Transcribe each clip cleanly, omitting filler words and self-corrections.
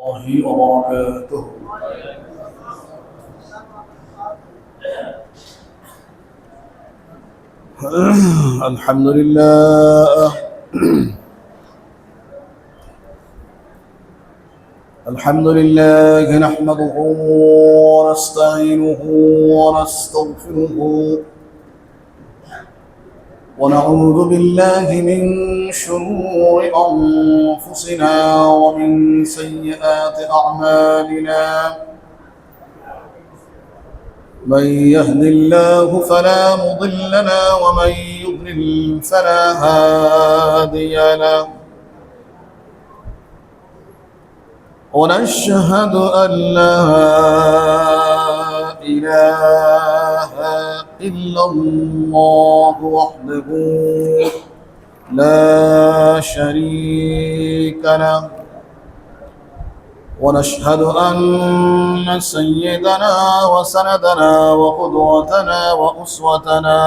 الله وبركاته. الحمد لله الحمد لله نحمده ونستعينه ونستغفره ونعوذ بالله من شرور أنفسنا ومن سيئات أعمالنا. من يهد الله فلا مضل له ومن يضلل فلا هادي له. ونشهد أن لا إله إلا الله وحده لا شريك له. ونشهد أن سيدنا وسندنا وقدوتنا وأسوتنا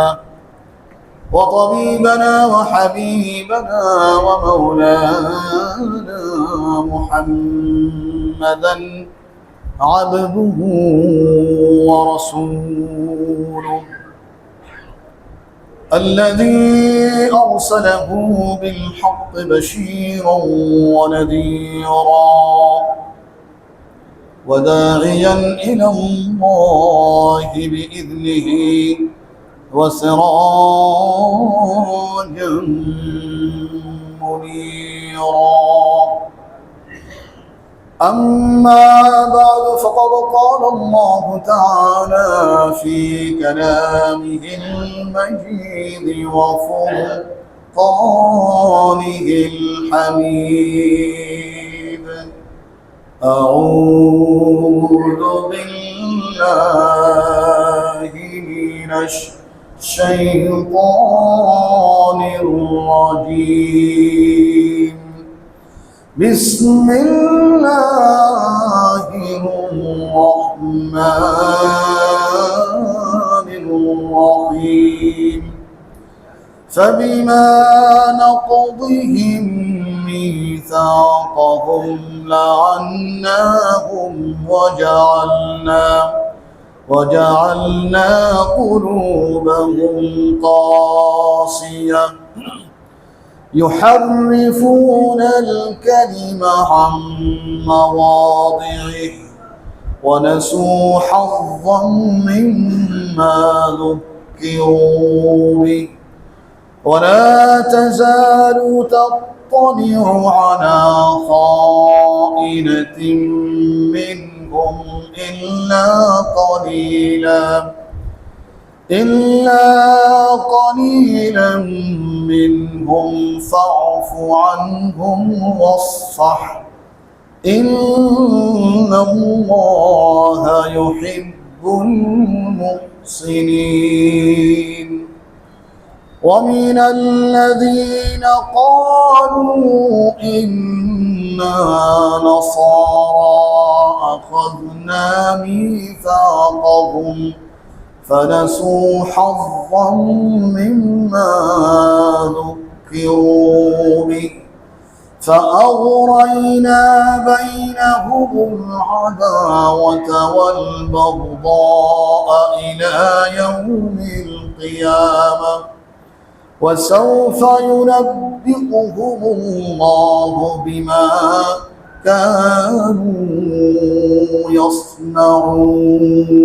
وطبيبنا وحبيبنا ومولانا محمدا عبده ورسوله الذي أرسله بالحق بشيرا ونذيرا وداعيا إلى الله بإذنه وسراجا منيرا. أما بعد فقد قال الله تعالى في كلامه المجيد وفرقانه الحميد. أعوذ بالله من الشيطان الرجيم. بسم الله الرحمن الرحيم. فبما نقضهم ميثاقهم لعناهم وجعلنا قلوبهم قاسية يحرفون الكلم عن مواضعه ونسوا حظا مما ذكروا به. ولا تزال تطلع على خائنة منهم إلا قليلا منهم فاعف عنهم واصفح إن الله يحب المحسنين. ومن الذين قالوا إنا نصارى أخذنا ميثاقهم فنسوا حظا مما ذكروا به فأغرينا بينهم العداوة والبغضاء إلى يوم القيامة وسوف ينبئهم الله بما كانوا يصنعون.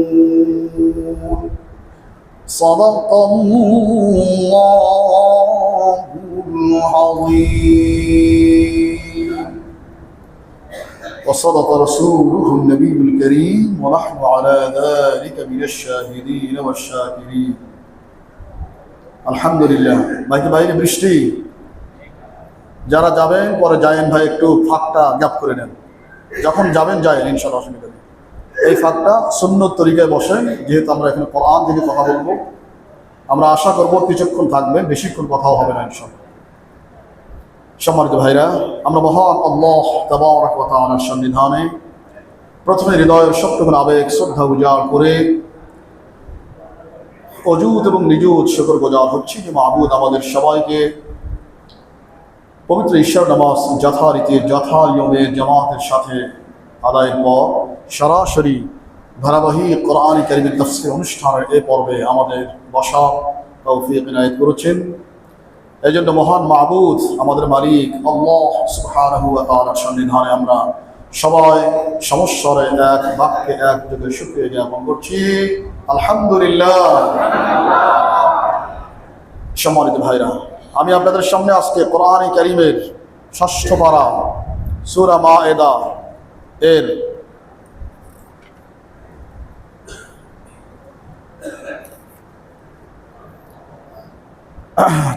صدق الله العظيم وصدق رسوله النبي الكريم ونحن على ذلك من الشاهدين والشاكرين. আলহামদুলিল্লাহ। ভাইকে বাইরে বৃষ্টি, যারা যাবেন পরে যায়েন ভাই, একটু ফাঁকটা গ্যাপ করে নেন। যখন যাবেন যায়েন, ইনশাআল্লাহ অসুবিধা নেই। এই ফাঁকটা সুন্নত তরিকায় বসেন, যেহেতু আমরা এখানে কোরআন থেকে কথা বলবো। আমরা আশা করব কিছুক্ষণ থাকবেন, বেশিক্ষণ কথাও হবে না ইনশাআল্লাহ। সম্মানিত ভাইরা, আমরা মহান আল্লাহ তাবারক ওয়া তাআলার সন্নিধানে প্রথমে হৃদয়ের সবটুকুন আবেগ শ্রদ্ধা উজাড় করে অযুত এবং নিযুত শুকরগুজার হচ্ছি যে মাবুদ আমাদের সবাইকে পবিত্র ঈশ্বর নামাজ যথারীতি যথানিয়মে জামাতের সাথে আদায়ের পর সরাসরি ধারাবাহিক কোরআন কারীমের তাফসীর অনুষ্ঠানের এই পর্বে আমাদের বসা তৌফিক ইনায়েত করেছেন। এই জন্য মহান মাবুদ আমাদের মালিক আল্লাহ সুবহানাহু ওয়া তাআলার সন্নিধানে আমরা সবাই সমস্বরে এক বাক্যে এক যোগে শুকরিয়া জ্ঞাপন করছি, আলহামদুলিল্লাহ। সম্মানিত ভাইরা, আমি আপনাদের সামনে আজকে কোরআন কারীমের ৬ষ্ঠ পারা সূরা মায়েদা এর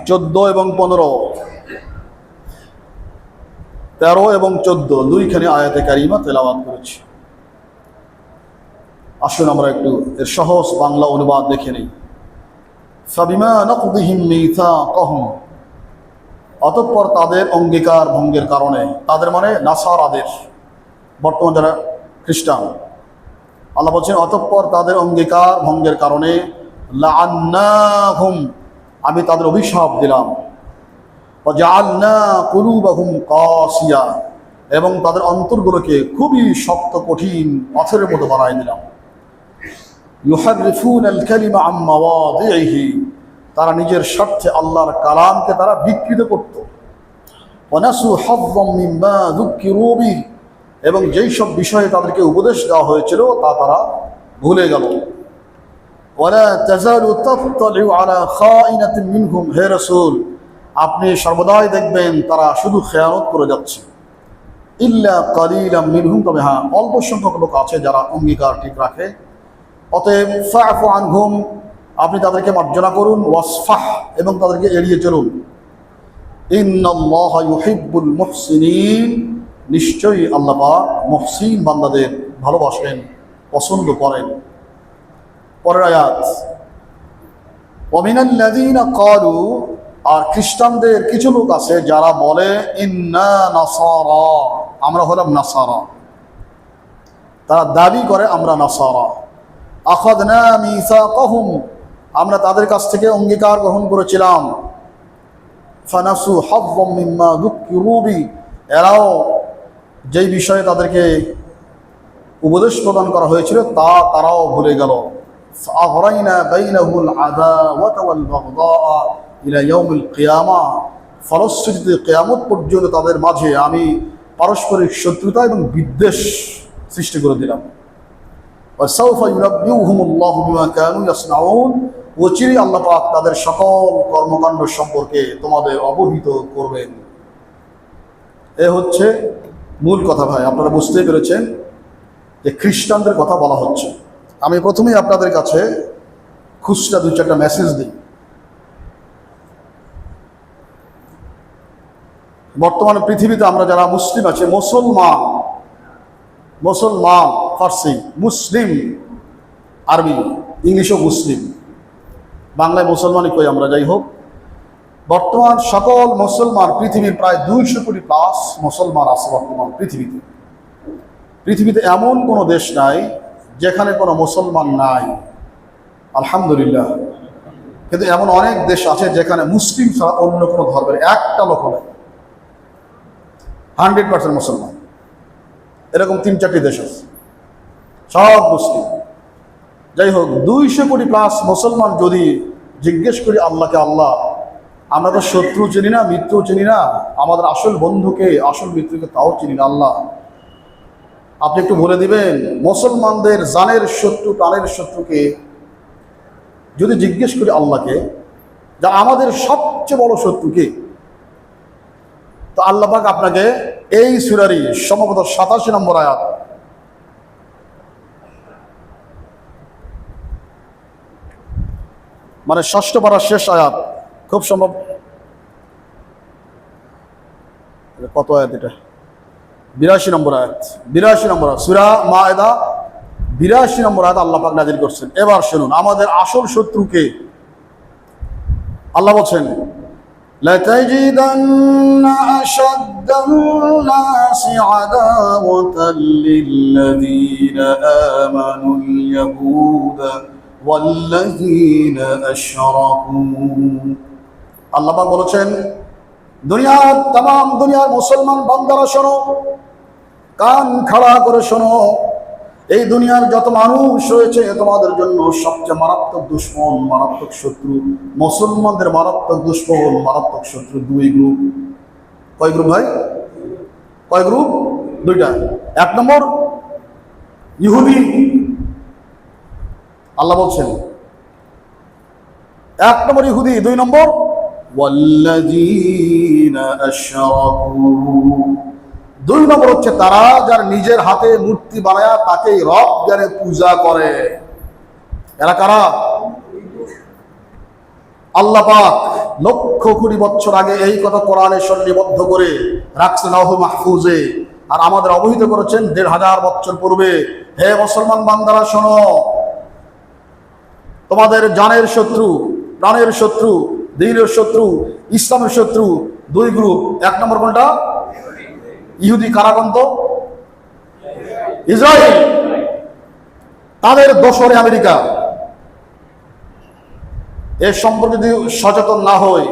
১৪ এবং ১৫, ১৩ এবং ১৪ দুইখানে আয়াতে কারিমা তেলাওয়াত করেছি। আসুন আমরা একটু এর সহজ বাংলা অনুবাদ দেখে নিই। ফাবিমা নাকদিহিম মিসাকাহুম, অতঃপর তাদের অঙ্গীকার ভঙ্গের কারণে, তাদের মানে নাসারাদের, বর্তমান যারা খ্রিস্টান, আল্লাহ বলছেন অতঃপর তাদের অঙ্গীকার ভঙ্গের কারণে লাআন্নাহুম, আমি তাদের অভিশাপ দিলাম, ওয়াজআলনা কুলুবাহুম কাসিয়া, এবং তাদের অন্তরগুলোকে খুবই শক্ত কঠিন পাথরের মতো বানাই দিলাম। ইউহাররিফুনাল কালিমা আম মাওয়াদিহি, তারা নিজের স্বার্থে আল্লাহর কালামকে তারা বিকৃত করত। ওয়ানাসু হাযযাম মিম্মা যুক্কিরু বিহি, এবং যেই সব বিষয়ে তাদেরকে উপদেশ দেওয়া হয়েছিল তা তারা ভুলে গেল। ওয়ালা তাযালু তাত্তালিউ আলা খাইনাতিন মিনহুম, হে রাসূল আপনি সর্বদাই দেখবেন তারা শুধু খেয়ানত করে যাচ্ছে। ইল্লা কালিলাম মিনহুম, তবে হ্যাঁ অল্প সংখ্যক লোক আছে যারা অঙ্গীকার ঠিক রাখে। অতএব ফা'ফু আনহুম, আপনি তাদেরকে মার্জনা করুন। ওয়াসফাহ, এবং তাদেরকে এড়িয়ে চলুন। ইন্নাল্লাহা ইউহিব্বুল মুহসিনিন, নিশ্চয়ই আল্লাহ পাক মুহসিন বান্দাদের ভালোবাসেন, পছন্দ করেন। পরের আয়াত, ওয়ামিনাল্লাযীনা ক্বালু, আর খ্রিস্টানদের কিছু লোক আছে যারা বলে ইন্না নাসারা, আমরা হলাম নাসারা, তারা দাবি করে আমরা নাসারা। আখাযনা মিসাকাহুম, আমরা তাদের কাছ থেকে অঙ্গীকার গ্রহণ করেছিলাম। ফানাসু হাযযাম মিম্মা যুক্কিরু বিহি, এরাও যেই বিষয়ে তাদেরকে উপদেশ প্রদান করা হয়েছিল তা তারাও ভুলে গেল। ফাআগরাইনা বাইনাহুল আদাওয়াতা ওয়াল বাগদাআ ইলা ইয়াউমিল কিয়ামাহ, ফলশ্রুতিতে কিয়ামত পর্যন্ত তাদের মাঝে আমি পারস্পরিক শত্রুতা এবং বিদ্বেষ সৃষ্টি করে দিলাম। ওয়াসাউফা ইউনাব্বিউহুমুল্লাহু বিমা কানু ইয়াসনাউন, অচিরেই আল্লাহ পাক তাদের সকল কর্মকাণ্ড সম্পর্কে তোমাদের অবহিত করবেন। এ হচ্ছে মূল কথা। ভাই আপনারা বুঝতেই পেরেছেন যে খ্রিস্টানদের কথা বলা হচ্ছে। আমি প্রথমেই আপনাদের কাছে খুচরা ২-৪টা মেসেজ দিই। বর্তমানে পৃথিবীতে আমরা যারা মুসলিম আছে, মুসলমান ফার্সি, মুসলিম আরবি, ইংলিশও মুসলিম, বাংলায় মুসলমানই কই আমরা, যাই হোক, বর্তমান সকল মুসলমান, পৃথিবীর প্রায় ২০০ কোটি প্লাস মুসলমান আছে বর্তমান পৃথিবীতে। পৃথিবীতে এমন কোনো দেশ নাই যেখানে কোনো মুসলমান নাই, আলহামদুলিল্লাহ। কিন্তু এমন অনেক দেশ আছে যেখানে মুসলিম ছাড়া অন্য কোনো ধর্মের একটা লোক নেই, 100% মুসলমান। এরকম ৩-৪টি দেশ আছে, সব মুসলিম। যাই হোক, ২০০ কোটি প্লাস মুসলমান যদি জিজ্ঞেস করি আল্লাহকে, আল্লাহ আমরা তো শত্রু চিনি না, মিত্র চিনি না, আমাদের আসল বন্ধুকে আসল মিত্রকে তাও চিনি না, আল্লাহ আপনি একটু বলে দিবেন মুসলমানদের জানের শত্রু প্রাণের শত্রুকে যদি জিজ্ঞেস করি আল্লাহকে, যা আমাদের সবচেয়ে বড় শত্রুকে, তো আল্লাহ পাক আপনাকে এই সূরারই সম্ভবত ৮৭ নম্বর আয়াত, মানে ৬ষ্ঠ পারার শেষ আয়াত, খুব সম্ভব কত আয়াত এটা, ৮২ নম্বর আয়াত, ৮২ নম্বর আয়াত সূরা মায়েদা ৮২ নম্বর আয়াত আল্লাহ পাক নাযিল করছেন। এবার শুনুন আমাদের আসল শত্রুকে। আল্লাহ বলছেন, লাতাজিদান্না আশাদ্দান-নাসি আদাওয়াতাল লিল্লাযীনা আমানুল ইয়াহুদা ওয়াল্লাযীনা আশরাকু। আল্লাহ পাক বলেছেন, দুনিয়ার মুসলমান বান্দারা শোনো, কান খাড়া করে শোনো, এই দুনিয়ার যত মানুষ রয়েছে তোমাদের জন্য সবচেয়ে মারাত্মক দুশমন, মারাত্মক শত্রু, মুসলমানদের মারাত্মক দুশমন, মারাত্মক শত্রু দুই গ্রুপ। কয় গ্রুপ ভাই? কয় গ্রুপ? দুইটা। এক নম্বর ইহুদি, আল্লাহ বলছেন এক নম্বর ইহুদি, দুই নম্বর ওয়াল্লাযীনা আশরাকু, দুই নম্বর হচ্ছে তারা যার নিজের হাতে মূর্তি বানায়া তাকেই রব জ্ঞানে পূজা করে। এরা কারা? আল্লাহ পাক লক্ষ কোটি বছর আগে এই কথা কোরআনে সন্নিবদ্ধ করে রাখছেন লাউহে মাহফুজে, আর আমাদের অবহিত করেছেন ১৫০০ বছর পূর্বে। হে মুসলমান বান্দারা শোনো, তোমাদের জানের শত্রু, প্রাণের শত্রু, দ্বীনের শত্রু, ইসলামের শত্রু দুই গ্রুপ। এক নম্বর কোনটা? ইহুদি। কারাগন্ত ইসরায়েল, তাদের দোসরে আমেরিকা। এর সম্পর্কে যদি সচেতন না হই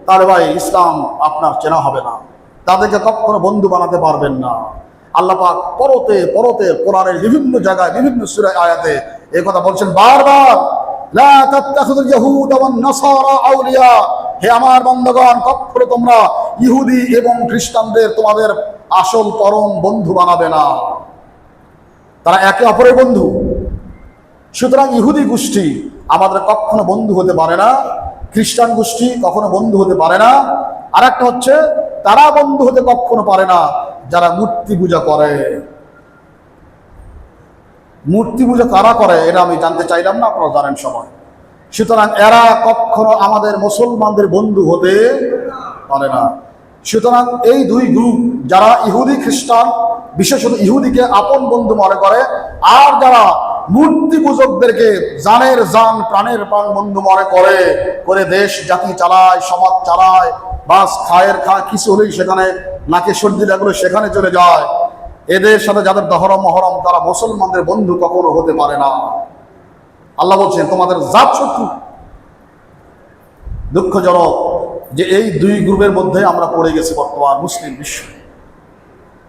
তাহলে ভাই ইসলাম আপনার চেনা হবে না, তাদেরকে কখনো বন্ধু বানাতে পারবেন না। আল্লাহ পাক পরতে পরতে কোরআনের বিভিন্ন জায়গায় বিভিন্ন সূরা আয়াতে এই কথা বলছেন বারবার, লা তাত্তাখিযুল ইয়াহুদা ওয়ান নাসারা আউলিয়া, হে আমার বান্দাগণ কখনো তোমরা ইহুদি এবং খ্রিস্টানদের তোমাদের আসল পরম বন্ধু বানাবে না, তারা একে অপরের বন্ধু। সুতরাং ইহুদি গোষ্ঠী আমাদের কখনো বন্ধু হতে পারে না, খ্রিস্টান গোষ্ঠী কখনো বন্ধু হতে পারে না। আর একটা হচ্ছে তারা বন্ধু হতে কখনো পারে না যারা মূর্তি পূজা করে। মূর্তি পূজা কারা করে এটা আমি জানতে চাইলাম না, আপনারা জানেন সবাই। সুতরাং এরা কখনো আমাদের মুসলমানদের বন্ধু হতে পারে না। সুতরাং এই দুই গ্রুপ, যারা ইহুদি খ্রিস্টান বিশেষত ইহুদিকে আপন বন্ধু মনে করে, আর যারা মূর্তি পূজকদেরকে জানের জান প্রাণের প্রাণ বন্ধু মনে করে করে দেশ জাতি চালায়, সমাজ চালায়, বাস খায়ের খা কিছু হলেই সেখানে নাকে সর্দি লাগলো সেখানে চলে যায়, এদের সাথে যাদের দহরম মহরম তারা মুসলমানদের বন্ধু কখনো হতে পারে না। আল্লাহ বলছেন তোমাদের জাত শত্রু। দুঃখজনক যে এই দুই গ্রুপের মধ্যে আমরা পড়ে গেছি বর্তমান মুসলিম বিশ্ব।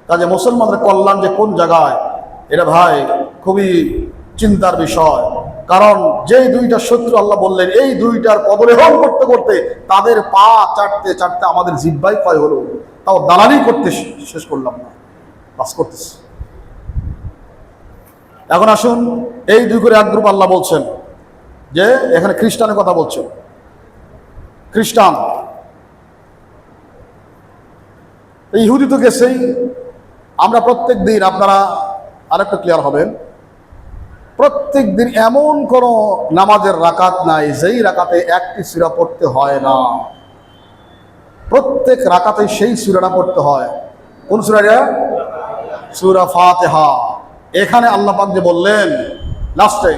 কাজে মুসলমানদের কল্যাণ যে কোন জায়গায়, এটা ভাই খুবই চিন্তার বিষয়। কারণ যেই দুইটা শত্রু আল্লাহ বললেন, এই দুইটার পদলেহন করতে করতে তাদের পা চাটতে চাটতে আমাদের জিহ্বাই ক্ষয় হলো, তাও দালালি করতে শেষ করলাম না, বাস করতেছি। এখন আসুন, এই দুই করে এক গ্রুপ আল্লাহ বলছেন যে এখানে খ্রিস্টানের কথা বলছেন। খ্রিস্টান ইহুদি তো গেছেই, আমরা প্রত্যেক দিন, আপনারা আরেকটু ক্লিয়ার হবেন, প্রত্যেক দিন এমন কোন নামাজের রাকাত নাই যেই রাকাতে একটি সূরা পড়তে হয় না। প্রত্যেক রাকাতে সেই সূরাটা পড়তে হয়। কোন সূরাটা? সূরা ফাতিহা। এখানে আল্লাহ পাক যে বললেন লাস্টে,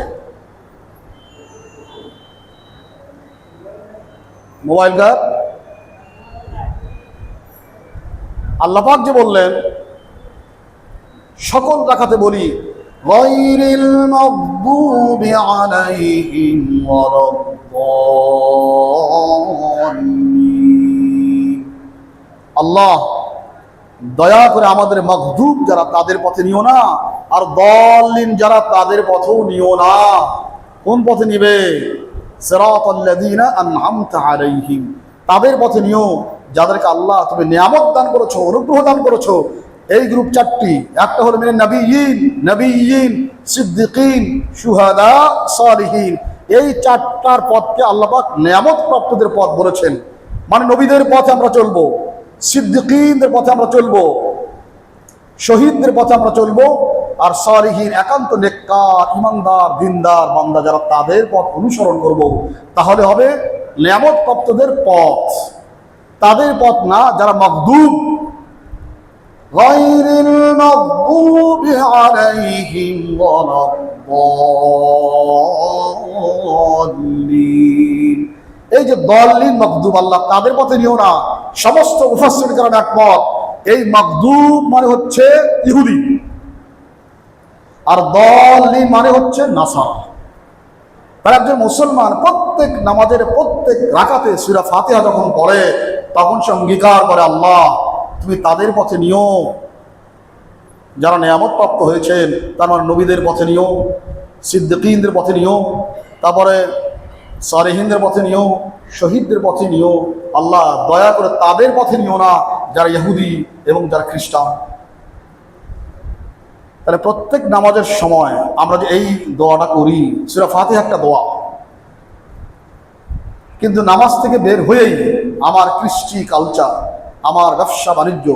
মোবাইল কার, আল্লাহ পাক যে বললেন সকল রাকাতে বলি গায়রিল মাগদুবি আলাইহিম ওয়ালাদ-দাল্লিন। আল্লাহ দয়া করে আমাদের মাগদুব যারা তাদের পথে নিও না, আর দাল্লিন যারা তাদের পথেও নিও না। কোন পথে নিবে? সিরাতাল্লাযীনা আন'আমতা আলাইহিম, তাদের পথে নিও যাদেরকে আল্লাহ তুমি নিয়ামত দান করেছো, অনুগ্রহ দান করেছো। এই গ্রুপ চারটি, একটা হলো মিনান নবিয়্যিন, সিদ্দিকিন, শুহাদা, সালিহিন। এই চারটার পথকে আল্লাহ পাক নিয়ামত প্রাপ্তদের পথ বলেছেন। মানে নবীদের পথে আমরা চলবো, সিদ্দিকিনদের পথে আমরা চলবো, শহীদদের পথে আমরা চলবো, আর সালিহিন একান্ত নেককার ইমানদার দিনদার বান্দা যারা তাদের পথ অনুসরণ করব। তাহলে হবে নিয়ামত প্রাপ্তদের পথ, তাদের পথ না যারা মাগদুব, গায়রিল মাগদুবি আলাইহিম ওয়ালাদ-দাল্লিন। এই যে দাল্লিন মাগদুব, আল্লাহ তাদের পথে নিও না। সমস্ত মুফাসসির কেরাম একমত, এই মাগদুব মানে হচ্ছে ইহুদি, আর দাল্লিন মানে হচ্ছে নাসারা। তারা একজন মুসলমান প্রত্যেক নামাজের প্রত্যেক রাকাতে সূরা ফাতিহা যখন পড়ে তখন সে অঙ্গীকার করে আল্লাহ তুমি তাদের পথে নিও যারা নিয়ামত প্রাপ্ত হয়েছেন, তার মানে নবীদের পথে নিও, সিদ্দিকীনদের পথে নিও, তারপরে সালেহিনদের পথে নিও, শহীদদের পথে নিও। আল্লাহ দয়া করে তাদের পথে নিও না যারা ইহুদি এবং যারা খ্রিস্টান। তাহলে প্রত্যেক নামাজের সময় আমরা যে এই দোয়াটা করি, সূরা ফাতিহা একটা দোয়া, কিন্তু নামাজ থেকে বের হয়েই আমার কৃষ্টি কালচার, আমার ব্যবসা বাণিজ্য,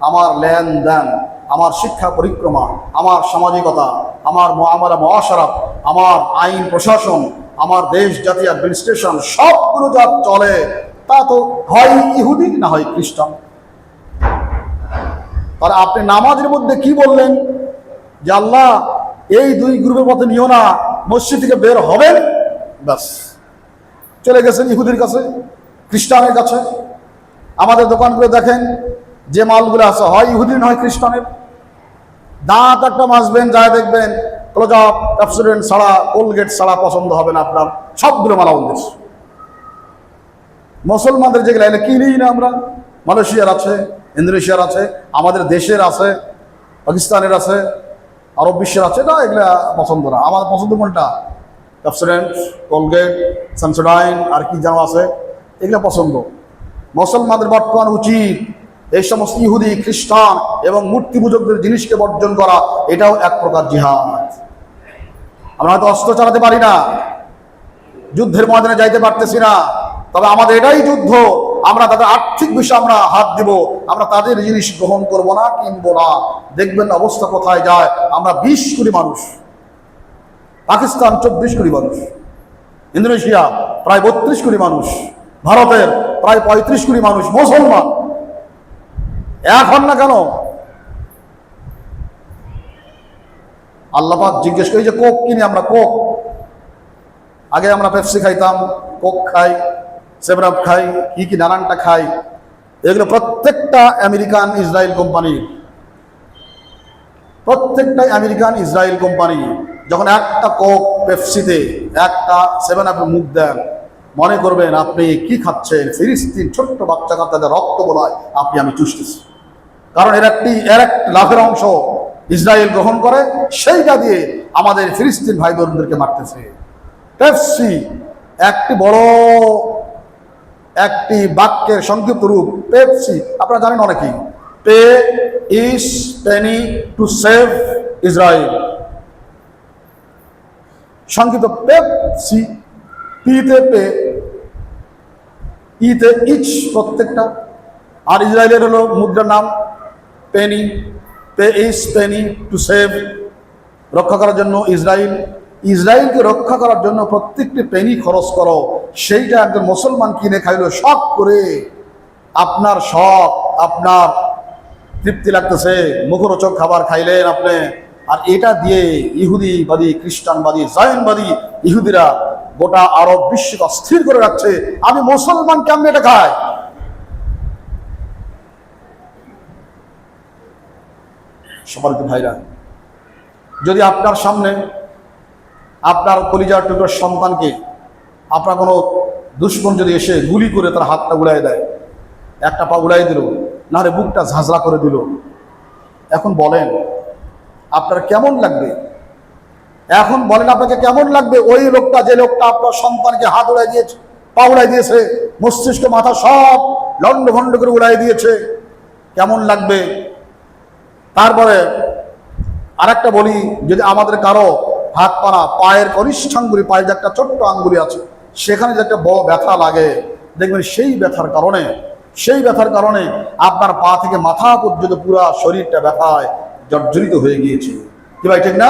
আমার লেনদেন, আমার শিক্ষা পরিক্রমা, আমার সামাজিকতা, আমার মুআমালা মুআশারা, আমার আইন প্রশাসন, আমার দেশ জাতীয় অ্যাডমিনিস্ট্রেশন, সবগুলো যা চলে তা তো হয় ইহুদি না হয় খ্রিস্টান। তাহলে আপনি নামাজের মধ্যে কি বললেন যে আল্লাহ এই দুই গ্রুপের মধ্যে নিও না, মসজিদ থেকে বের হবেন, ব্যাস চলে গেছেন ইহুদির কাছে, খ্রিস্টানের কাছে। আমাদের দোকানগুলো দেখেন, যে মালগুলো আছে হয় ইহুদির নয় খ্রিস্টানের। দাঁত একটা মাজবেন, যায় দেখবেন ক্লোজআপ, পেপসোডেন্ট ছাড়া, কোলগেট ছাড়া পছন্দ হবে না আপনার, সবগুলো মালাউন্দের। মুসলমানদের যেগুলো এগুলো কিনি না আমরা, মালয়েশিয়ার আছে, ইন্দোনেশিয়ার আছে, আমাদের দেশের আছে, পাকিস্তানের আছে, আরব বিশ্বের আছে, না এগুলা পছন্দ না। আমার পছন্দ কোনটা? পেপসোডেন্ট, কোলগেট, সেন্সোডাইন আর কি যেন আছে, এগুলো পছন্দ। মুসলমানদের বর্তমান উচিত এই সমস্ত ইহুদি, খ্রিস্টান এবং মূর্তি পূজকদের জিনিসকে বর্জন করা। এটাও এক প্রকার জিহাদ। আমরা হয়তো অস্ত্র চালাতে পারি না, যুদ্ধের ময়দানে যাইতে পারতেছি না, তবে আমাদের এটাই যুদ্ধ। আমরা তাদের আর্থিক বিষয়ে আমরা হাত দিব, আমরা তাদের জিনিস গ্রহণ করব না, কিনবো না। দেখবেন অবস্থা কোথায় যায়। আমরা 20 কোটি মানুষ, পাকিস্তান 24 কোটি মানুষ, ইন্দোনেশিয়া প্রায় 32 কোটি মানুষ, ভারতের প্রায় 35 কোটি মানুষ মুসলমান। এখন না কেন? আল্লাহ পাক জিজ্ঞেস করি যে কোক কিনি আমরা, কোক। আগে আমরা পেপসি খাইতাম, কোক খাই, সেভেন আপ খাই, কি নানানটা খাই। এগুলো প্রত্যেকটা আমেরিকান ইসরায়েল কোম্পানি, প্রত্যেকটাই আমেরিকান ইসরায়েল কোম্পানি। যখন একটা কোক পেপসিতে, একটা সেভেন আপে মুখ দেন, মনে করবেন আপনি কি খাচ্ছেন? ফিলিস্তিন ছোট্ট বাচ্চা কাচ্চাদের রক্ত বলায় আপনি আমি চুষতেছি। কারণ এর এক লাভের অংশ ইসরায়েল গ্রহণ করে, সেইটা দিয়ে আমাদের ফিলিস্তিন ভাই বোনদেরকে মারতেছে। পেপসি একটি বড় একটি বাক্যের সংক্ষিপ্ত রূপ, পেপসি। আপনারা জানেন অনেকেই, pay is Penney to save Israel, সংক্ষিপ্ত পেপসি। পিতে পে, ইতে ইচ প্রত্যেকটা। আর ইসরায়েলের হলো মুদ্রার নাম Penney, pay is Penney to save, রক্ষা করার জন্য ইসরায়েল। ইসরায়েলকে রক্ষা করার জন্য প্রত্যেকটি পেনি খরচ করো। সেইটা একজন মুসলমান কিনে খাইলো শখ করে। আপনার শখ, আপনার তৃপ্তি লাগতেছে, মুখরোচক খাবার খাইলেন আপনি, আর এটা দিয়ে ইহুদিবাদী, খ্রিস্টানবাদী, জায়নবাদী ইহুদিরা গোটা আরব বিশ্বকে অস্থির করে রাখছে। আমি মুসলমান কেমন এটা খাই? সম্মানিত ভাইরা, যদি আপনার সামনে আপনার কলিজার টুকরোর সন্তানকে আপনার কোনো দুশ্মন যদি এসে গুলি করে তার হাতটা উড়াই দেয়, একটা পা উড়াই দিল, নাহলে বুকটা ঝাঁঝরা করে দিল, এখন বলেন আপনার কেমন লাগবে? এখন বলেন আপনাকে কেমন লাগবে? ওই লোকটা, যে লোকটা আপনার সন্তানকে হাত উড়াই দিয়েছে, পা উড়াই দিয়েছে, মস্তিষ্ক মাথা সব লন্ড ভন্ড করে উড়াই দিয়েছে, কেমন লাগবে? তারপরে আরেকটা বলি, যদি আমাদের কারো হাত পা না, পায়ের কনিষ্ঠাঙ্গুলি, পায়ের যে একটা ছোট্ট আঙ্গুলি আছে, সেখানে যে একটা বড় ব্যথা লাগে, দেখবেন সেই ব্যথার কারণে আপনার পা থেকে মাথা পর্যন্ত পুরো শরীরটা ব্যথায় জর্জরিত হয়ে গিয়েছে। কি ভাই, ঠিক না?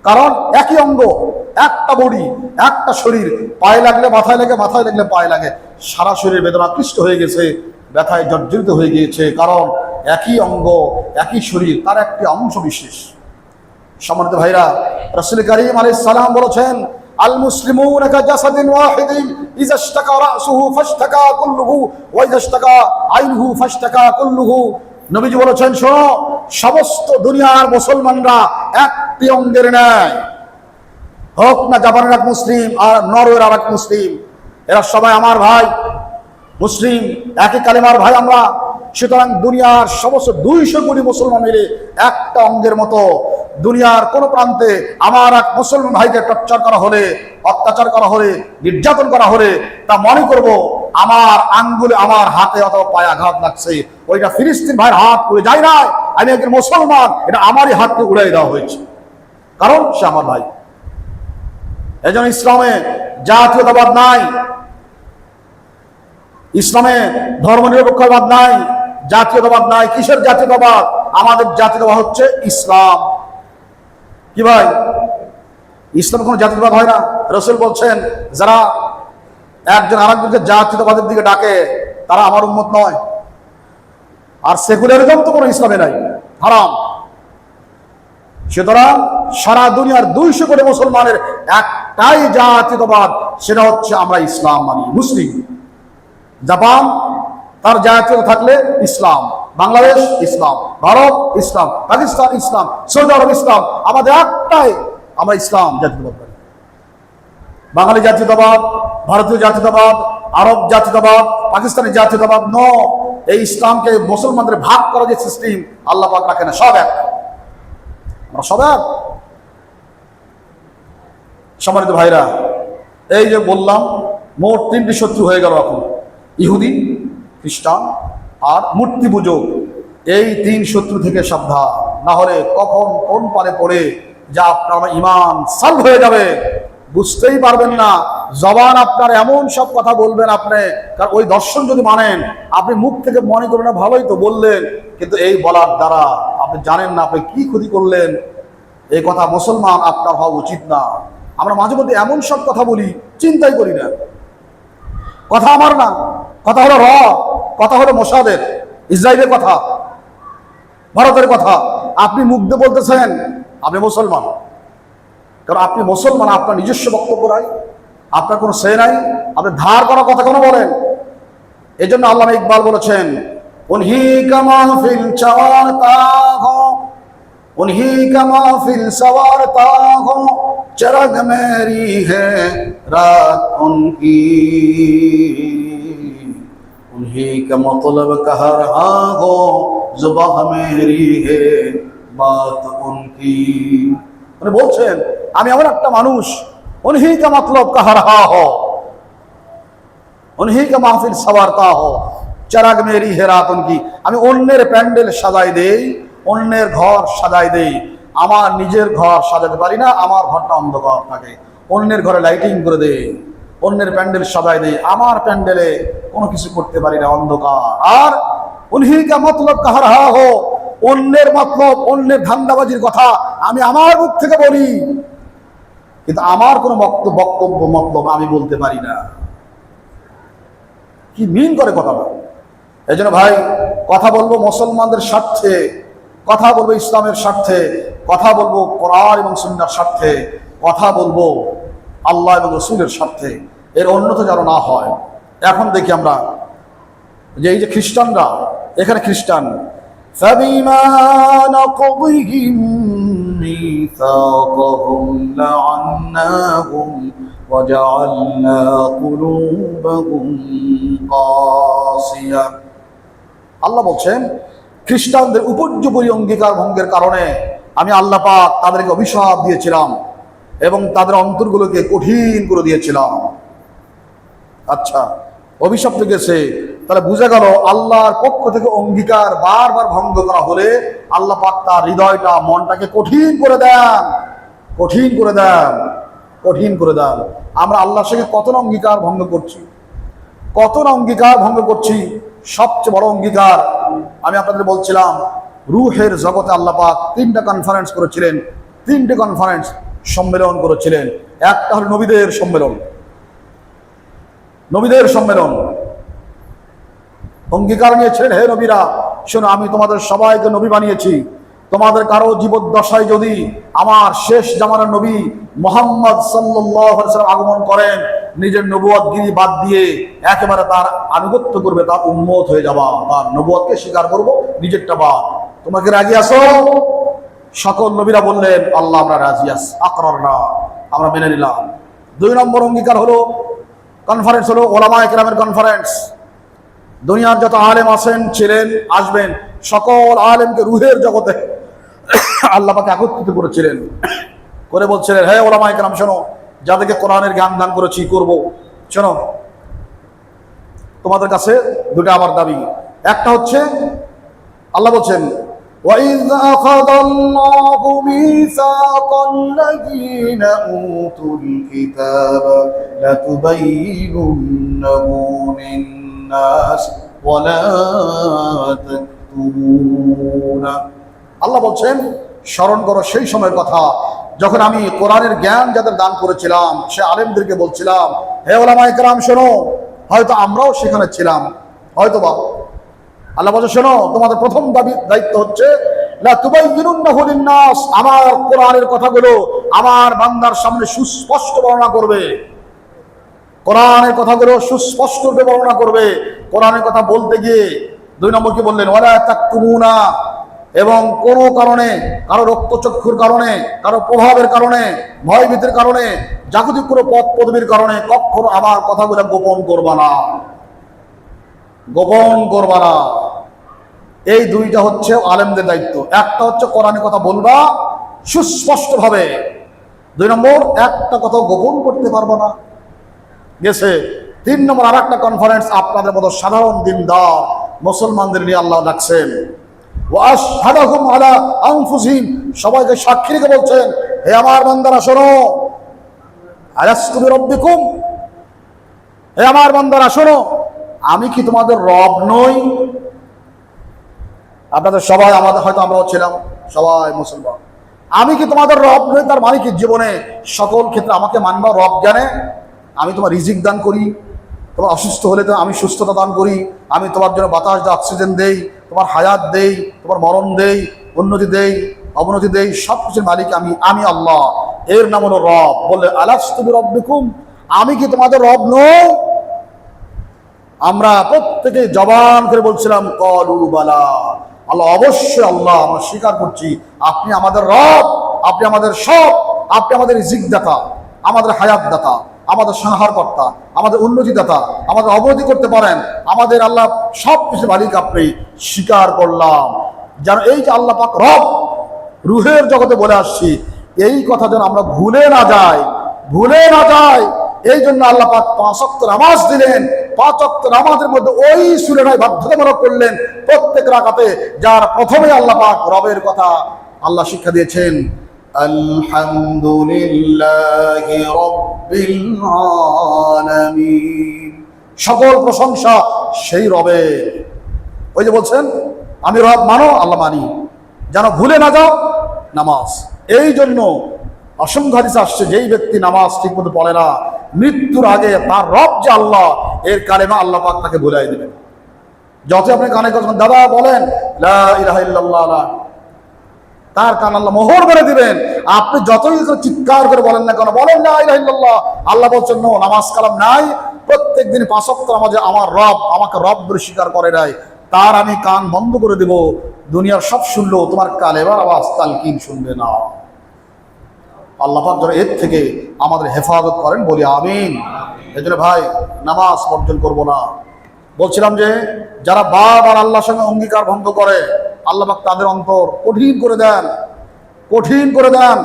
কারণ একই অঙ্গ, একটা বডি, একটা শরীর, পায়ে লাগলে মাথায় লাগে, মাথায় লাগলে পায়ে লাগে, সারা শরীর বেদনাক্লিষ্ট হয়ে গেছে, ব্যথায় জর্জরিত হয়ে গিয়েছে। কারণ একই অঙ্গ, একই শরীর, তার একটি অংশ বিশেষ। সম্মানিত ভাইরা, রাসূল কারীম আলাইহিস সালাম বলেছেন, আল মুসলিমুনা কাজাসাদিন ওয়াহিদিন ইযা ইশতাকা রাসুহু ফাশতাকা কুল্লুহু ওয়া ইযা ইশতাকা আইনুহু ফাশতাকা কুল্লুহু। নবীজি বলেছেন, শোনো, সমস্ত দুনিয়ার মুসলমানরা একটি অঙ্গের ন্যায়, হোক না জাপানের এক মুসলিম আর নরওয়ের আর এক মুসলিম, এরা সবাই আমার ভাই মুসলিম, একই কালেমার ভাই আমরা, সুতরাং দুনিয়ার সমস্ত 200 কোটি মুসলমান মিলে একটা অঙ্গের মতো। দুনিয়ার কোন প্রান্তে আমার এক মুসলমান ভাইকে টর্চার করা হলে, অত্যাচার করা হলে, নির্যাতন করা হলে তা মনে করব আমার আঙ্গুলে, আমার হাতে অথবা পায়ে আঘাত লাগছে, ওইটা ফিলিস্তিন ভাইয়ের হাত পুড়ে যায় না, আমি একজন মুসলমান, এটা আমারই হাতকে উড়াই দেওয়া হয়েছে, কারণ সে আমার ভাই। এজন্য ইসলামে জাতীয়তাবাদ নাই, ইসলামে ধর্মনিরপেক্ষবাদ নাই, জাতীয়তাবাদ নাই। কিসের জাতীয়তাবাদ? আমাদের জাতীয়তাবাদ হচ্ছে ইসলাম। কি ভাই, ইসলাম কোনো জাতীয়তাবাদ হয় না। রাসূল বলছেন, যারা একজন আরেকজনকে জাতীয়তাবাদের দিকে ডাকে তারা আমার উম্মত নয়। আর সেকুলারিজম তো কোনো ইসলামে নাই, হারাম। সুতরাং সারা দুনিয়ার 200 কোটি মুসলমানের একটাই জাতীয়তাবাদ, সেটা হচ্ছে আমরা ইসলাম মানি, মুসলিম। জাপান তার জাতীয়তা থাকলে ইসলাম, বাংলাদেশ ইসলাম, ভারত ইসলাম, পাকিস্তান ইসলাম, সৌদি আরব ইসলাম, আমাদের একটাই, আমরা ইসলাম জাতীয়তাবাদ মানি। বাঙালি জাতীয়তাবাদ, ভারতীয় জাতীয়তাবাদ, আরব জাতীয়তাবাদ, পাকিস্তানি জাতীয়তাবাদ ন। এই ইসলামকে মুসলমানদের ভাগ করা যে সিস্টেম আল্লাহ পাক রাখে না, সব এক, আমরা সব এক। সম্মানিত ভাইরা, এই যে বললাম মোট 3টি শত্রু হয়ে গেল এখন, ইহুদি, খ্রিস্টান আর মূর্তি পূজক। এই 3 শত্রু থেকে সাবধান, না হলে কখন কোন পারে পড়ে যা আপনার ইমান সালভ হয়ে যাবে বুঝতেই পারবেন না। জবান আপনার এমন সব কথা বলবেন আপনি, কারণ ওই দর্শন যদি মানেন, আপনি মুখ থেকে মনে করবেন না ভালোই তো বললেন, কিন্তু এই বলার দ্বারা আপনি জানেন না আপনি কি ক্ষতি করলেন। এই কথা মুসলমান আপনার হওয়া উচিত না। আমরা মাঝে মধ্যে এমন সব কথা বলি, চিন্তাই করি না। কথা আমার না, কথা হলো কথা হলো মোসাদের, ইসরায়েলের কথা, ভারতের কথা। আপনি মুখ দিয়ে বলতেছেন আপনি মুসলমান, কারণ আপনি মুসলমান, আপনার নিজস্ব বক্তব্য নাই, আপনার কোনো সে নাই, আপনি ধার করা কথা কোনো বলেন। এই জন্য আল্লামা ইকবাল বলেছেন, উনহি কামা ফিল চাওয়ার তাহ, উনহি কামা ফিল সওয়ার তাহ, চরগ মেরি হে রাত উনকি, उन्हीं का मतलब कह रहा हो, जुबान मेरी है बात उनकी। উনি বলছেন আমি এমন একটা মানুষ, उन्हीं का मतलब कह रहा हो, उन्हीं का महफिल सवारता हो, चराग मेरी है रात उनकी। আমি অন্যের প্যান্ডেল সাজাই দেই, অন্যের ঘর সাজাই দেই, আমার নিজের ঘর সাজাতে পারি না, আমার ঘরটা অন্ধকার থাকে। অন্যের ঘরে লাইটিং করে দেই, অন্যের প্যান্ডেল সাজাই দেই, আমার প্যান্ডেলে কোনো কিছু করতে পারি না, অন্ধকার। আর উনহি কা মতলব কাহা রাহা হো, অন্যের মতলব, অন্যের ধান্দাবাজির কথা আমি আমার মুখ থেকে বলি, কিন্তু আমার কোনো বক্তব্য মতলব আমি বলতে পারি না। কি মিন করে কথাটা? এই জন্য ভাই, কথা বলবো মুসলমানদের স্বার্থে, কথা বলবো ইসলামের স্বার্থে, কথা বলবো কোরআন এবং সুন্নাহর স্বার্থে, কথা বলবো আল্লাহ এবং রাসূলের স্বার্থে, এর অন্যথা যেন না হয়। এখন দেখি আমরা যে এই যে খ্রিস্টানরা, এখানে খ্রিস্টান, فَبِمَا نَقْضِهِمْ مِيثَاقَهُمْ لَعَنَّاهُمْ وَجَعَلْنَا قُلُوبَهُمْ قَاسِيَةً। আল্লাহ বলছেন খ্রিস্টানদের উপর্যুপরি অঙ্গীকার ভঙ্গের কারণে আমি আল্লাহ পাক তাদেরকে অভিশাপ দিয়েছিলাম এবং তাদের অন্তরগুলোকে কঠিন করে দিয়েছিলাম। আচ্ছা, অভিশাপ তো গেছে, তাহলে বুঝে গেল আল্লাহর পক্ষ থেকে অঙ্গীকার বারবার ভঙ্গ করা হলে আল্লাহ পাক তার হৃদয়টা, মনটাকে কঠিন করে দেন, কঠিন করে দেন, কঠিন করে দেন। আমরা আল্লাহর সঙ্গে কত না অঙ্গীকার ভঙ্গ করছি, কত না অঙ্গীকার ভঙ্গ করছি। সবচেয়ে বড় অঙ্গীকার আমি আপনাদের বলছিলাম, রুহের জগতে আল্লাহ পাক 3টা কনফারেন্স করেছিলেন, 3টে কনফারেন্স সম্মেলন করেছিলেন। একটা হল নবীদের সম্মেলন, নবীদের সম্মেলন। অঙ্গীকার নিয়েছিলেন, হে নবীরা শোনো, আমি তোমাদের সবাইকে নবী বানিয়েছি, তোমাদের কারো জীবদ্দশায় যদি আমার শেষ জামানার নবী মুহাম্মদ সাল্লাল্লাহু আলাইহি ওয়াসাল্লাম আগমন করেন, নিজের নবুয়তগিরি বাদ দিয়ে একেবারে তার আনুগত্য করবে, তার উম্মত হয়ে যাবা, তার নবুয়তকে স্বীকার করবো, নিজেরটা বাদ। তোমাকে রাজি আছো? সকল নবীরা বললেন আল্লাহ আমরা রাজি আছি, আকরারনা, আমরা মেনে নিলাম। 2 নম্বর অঙ্গীকার হলো, কনফারেন্স হলো ওলামায়ে কেরামের কনফারেন্স। দুনিয়ার যত আলেম আছেন, ছিলেন, আসবেন, সকল আলেমকে রুহের জগতে আল্লাহ পাক একত্রিত করেছিলেন, করে বলছিলেন, হে ওলামায়ে কেরাম শোনো, যাদেরকে কোরআনের জ্ঞান দান করেছি করব, শোনো, তোমাদের কাছে দুটো আমার দাবি। একটা হচ্ছে আল্লাহ বলছেন, وَإِذْ أَخَذَ اللَّهُ مِيثَاقَ الَّذِينَ أُوتُوا الْكِتَابَ لَتُبَيِّنُنَّهُ لِلنَّاسِ وَلَا تَكْتُمُونَهُ। আল্লাহ বলছেন, স্মরণ করো সেই সময়ের কথা যখন আমি কোরআনের জ্ঞান যাদের দান করেছিলাম সে আলেমদেরকে বলছিলাম, হে ওলামায়ে কেরাম শোনো, হয়তো আমরাও সেখানে ছিলাম, হয়তো বা আল্লাহ বলছে, শোনো, তোমাদের প্রথম দায়িত্ব হচ্ছে লা তুবাইয়িনুন্নাহু লিন-নাস, আমার কোরআনের কথাগুলো আমার বান্দার সামনে সুস্পষ্ট বর্ণনা করবে, কোরআনের কথাগুলো সুস্পষ্ট রূপে বর্ণনা করবে। কোরআনের কথা বলতে গিয়ে 2 নম্বর কি বললেন, ওয়ালা তাকতুমুনা, এবং কোনো কারণে, কারো রক্তচক্ষুর কারণে, কারো প্রভাবের কারণে, ভয়ভীতির কারণে, জাগতিক কোনো পদ পদবীর কারণে কখনো আমার কথাগুলো গোপন করবা না, গোপন করবা না। এই দুইটা হচ্ছে আলেমদের দায়িত্ব। একটা হচ্ছে কোরআনের কথা বলবা সুস্পষ্ট ভাবে, 2 নম্বর একটা কথা গোপন করতে পারবো না, গেছে। 3 নম্বর আর একটা কনফারেন্স আপনাদের মতো সাধারণ দিনদার মুসলমানদের নিয়ে আল্লাহ ডাকছেন, ওয়াশহাদাহুম আলা আনফুসিহিম, সবাইকে সাক্ষী রেখে বলছেন, হে আমার বান্দারা শোনো, আলাস্তু বিরাব্বিকুম, হে আমার বান্দারা শোনো, আমি কি তোমাদের রব নই? আপনাদের সবাই, আমাদের হয়তো আমরাও ছিলাম, সবাই মুসলমান, আমি কি তোমাদের রব নই? তার মানে কি জীবনে সকল ক্ষেত্রে আমাকে মানবা রব জ্ঞানে? আমি তোমার রিজিক দান করি, তোমার অসুস্থ হলে তো আমি সুস্থতা দান করি, আমি তোমার জন্য বাতাস দেই, অক্সিজেন দেই, তোমার হায়াত দেই, তোমার মরণ দেই, উন্নতি দেই, অবনতি দেই, সব কিছুর মালিক আমি আল্লাহ। এর নাম হলো রব। বললে আলাস্তু বিরাব্বিকুম, আমি কি তোমাদের রব নই? আমরা প্রত্যেকে জবান করে বলছিলাম ক্বালু বালা, আল্লাহ অবশ্যই, আল্লাহ আমরা স্বীকার করছি, আপনি আমাদের রব, আপনি আমাদের সব, আপনি আমাদের রিজিক দাতা, আমাদের হায়াত দাতা, আমাদের সংহারকর্তা, আমাদের উন্নতি দাতা, আমাদের অবনতি করতে পারেন, আমাদের আল্লাহ সব কিছু মালিক আপনি। স্বীকার করলাম যেন এই যে আল্লাহ পাক রব, রুহের জগতে বলে আসছি, এই কথা যেন আমরা ভুলে না যাই, ভুলে না যাই। এই জন্য আল্লাহ পাক 5 ওয়াক্ত নামাজ দিলেন, 5 ওয়াক্ত নামাজের মধ্যে ওই সূরাটাই বাধ্যতামূলক করলেন প্রত্যেক রাকাতে, যার প্রথমে আল্লাহ পাক রবের কথা আল্লাহ শিক্ষা দিয়েছেন, আলহামদুলিল্লাহি রাব্বিল আলামিন, সকল প্রশংসা সেই রবের। ওই যে বলছেন আমি রব মানো, আল্লাহ মানি, যেন ভুলে না যাও নামাজ। এই জন্য অসংখ্য হাদিস আসছে, যেই ব্যক্তি নামাজ ঠিক মতো পড়ে না, মৃত্যুর আগে তার রব যে আল্লাহ, এর কালেমা আল্লাহ পাক তাকে ভুলাই দেবেন। যতই আপনি কানে কথা দাদা বলেন লা ইলাহা ইল্লাল্লাহ, তার কান আল্লাহ মোহর করে দিবেন। আপনি যতই চিৎকার করে বলেন না কেন, বলেন লা ইলাহা ইল্লাল্লাহ, আল্লাহ বলছেন নো, নামাজ কালাম নাই, প্রত্যেক দিন 5 ওয়াক্ত নামাজে আমার রব আমাকে রব বলে স্বীকার করে নাই, তার আমি কান বন্ধ করে দেব, দুনিয়ার সব শুনলো, তোমার কালেমার আওয়াজ তালকিন শুনবে না। আল্লাহ পাক যেন এর থেকে আমাদের হেফাজত করেন, বলি আমিন। এই জন্য ভাই, নামাজ বর্জন করবো না। বলছিলাম যে যারা বারবার আল্লাহর সঙ্গে অঙ্গীকার ভঙ্গ করে, আল্লাহ পাক তাদের অন্তর কঠিন করে দেন, কঠিন করে দেন।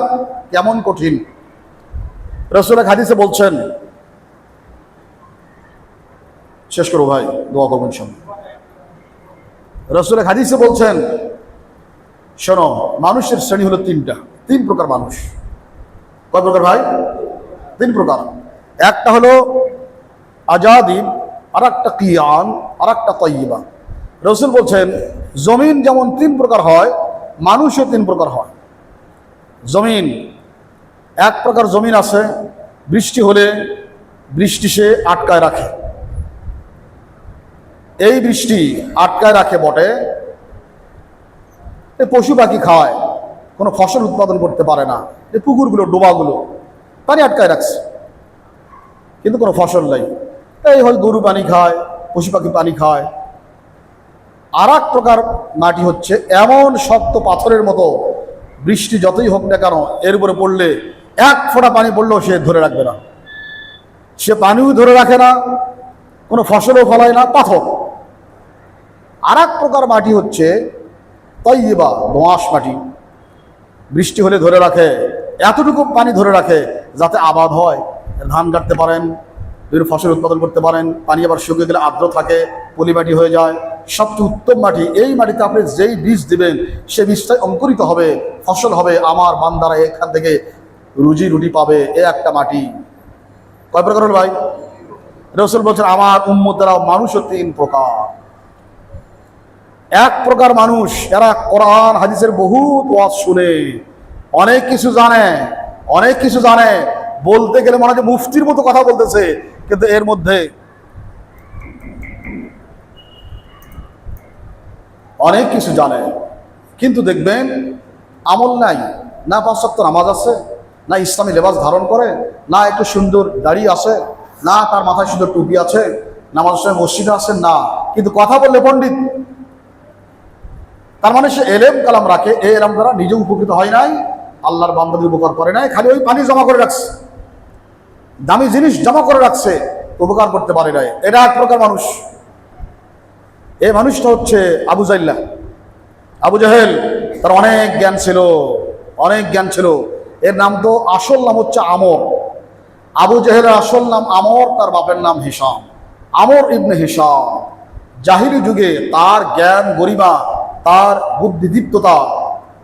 কেমন কঠিন? রাসূল হাদিসে বলছেন, শেষ করো ভাই, দোয়া করবেন সঙ্গে। রাসূল হাদিসে বলছেন, শোনো, মানুষের শ্রেণী হলো 3টা, 3 প্রকার মানুষ। কয় প্রকার ভাই? 3 প্রকার। একটা হলো আজাদিন, আর একটা কিয়ান, আর একটা তয়্যিবা। রাসূল বলছেন জমিন যেমন 3 প্রকার হয়, মানুষও 3 প্রকার হয়। জমিন, এক প্রকার জমিন আছে, বৃষ্টি হলে বৃষ্টি সে আটকায় রাখে, এই বৃষ্টি আটকায় রাখে বটে, এই পশু পাখি খায়, কোনো ফসল উৎপাদন করতে পারে না, এই পুকুরগুলো, ডোবাগুলো পানি আটকায় রাখছে, কিন্তু কোনো ফসল নাই। এই হয় গরু পানি খায়, পশু পাখি পানি খায়। আর এক প্রকার মাটি হচ্ছে এমন শক্ত পাথরের মতো, বৃষ্টি যতই হোক না কেন এর উপরে পড়লে 1 ফোঁটা পানি পড়লেও সে ধরে রাখবে না, সে পানিও ধরে রাখে না, কোনো ফসলও ফলায় না, পাথর। আর এক প্রকার মাটি হচ্ছে তৈবা, দোআঁশ মাটি। বৃষ্টি হলে ধরে রাখে, এতটুকু পানি ধরে রাখে যাতে আবাদ হয়, ধান কাটতে পারেন, বিভিন্ন ফসল উৎপাদন করতে পারেন। পানি আবার শুকিয়ে গেলে আর্দ্র থাকে, পলি মাটি হয়ে যায়। সবচেয়ে উত্তম মাটি। এই মাটিতে আপনি যেই বীজ দিবেন সে বীজটাই অঙ্কুরিত হবে, ফসল হবে, আমার বান্দারা এখান থেকে রুজি রুটি পাবে। এ একটা মাটি। কয় প্রকার হল ভাই? রাসূল বলছেন আমার উম্মতেরা মানুষও তিন প্রকার। এক প্রকার মানুষ, এরা কোরআন হাদিসের বহুত ওয়াজ শুনে, অনেক কিছু জানে, অনেক কিছু জানে, বলতে গেলে মনে হয় মুফতির মতো কথা বলতেছে, কিন্তু এর মধ্যে অনেক কিছু জানে, কিন্তু দেখবেন আমল নাই। না 5 ওয়াক্ত নামাজ আছে, না ইসলামী লেবাস ধারণ করে, না একটু সুন্দর দাড়ি আছে, না তার মাথায় সুন্দর টুপি আছে, নামাজের সময় মসজিদে আসেন না, কিন্তু কথা বললে পণ্ডিত। তার মানে সে এলেম কালাম রাখে, এই এলেম দ্বারা নিজে উপকৃত হয় নাই, আল্লাহর বান্দাদের উপকার করে নাই, খালি ওই পানি জমা করে রাখছে, দামি জিনিস জমা করে রাখছে, উপকার করতে পারে নাই। এটা এক প্রকার মানুষ। এই মানুষটা হচ্ছে আবু জাইল্লা, আবু জাহেল। তার অনেক জ্ঞান ছিল, অনেক জ্ঞান ছিল। এর নাম তো আসল নাম হচ্ছে আমর। আবু জাহেলের আসল নাম আমর, তার বাপের নাম হিশাম, আমর ইবনে হিশাম। জাহিরি যুগে তার জ্ঞান গরিমা, তার বুদ্ধিদীপ্ততা,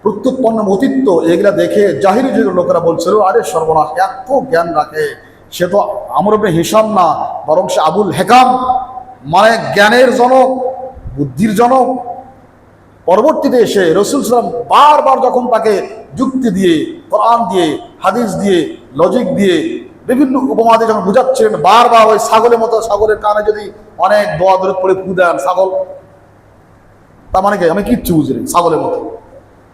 প্রত্যুৎপন্ন মতিত্ব, এগুলা দেখে জাহিরি যুগের লোকেরা বলছিল আরে সর্বনাশ, এত জ্ঞান রাখে, সে তো আমর ইবনে হিশাম না, বরং সে আবুল হেকাম, মানে জ্ঞানের জনক, বুদ্ধির জনক। পরবর্তীতে এসে রাসূল সাল্লাল্লাহু আলাইহি ওয়াসাল্লাম বারবার যখন তাকে যুক্তি দিয়ে, কোরআন দিয়ে, হাদিস দিয়ে, লজিক দিয়ে, বিভিন্ন উপমা দিয়ে যখন বুঝাচ্ছিলেন, বারবার ওই ছাগলের মতো, ছাগলের কানে যদি অনেক দোয়া দরুদ পড়ে ফু দেন, ছাগল, তার মানে কি আমি কিচ্ছু বুঝিনি, ছাগলের মতো।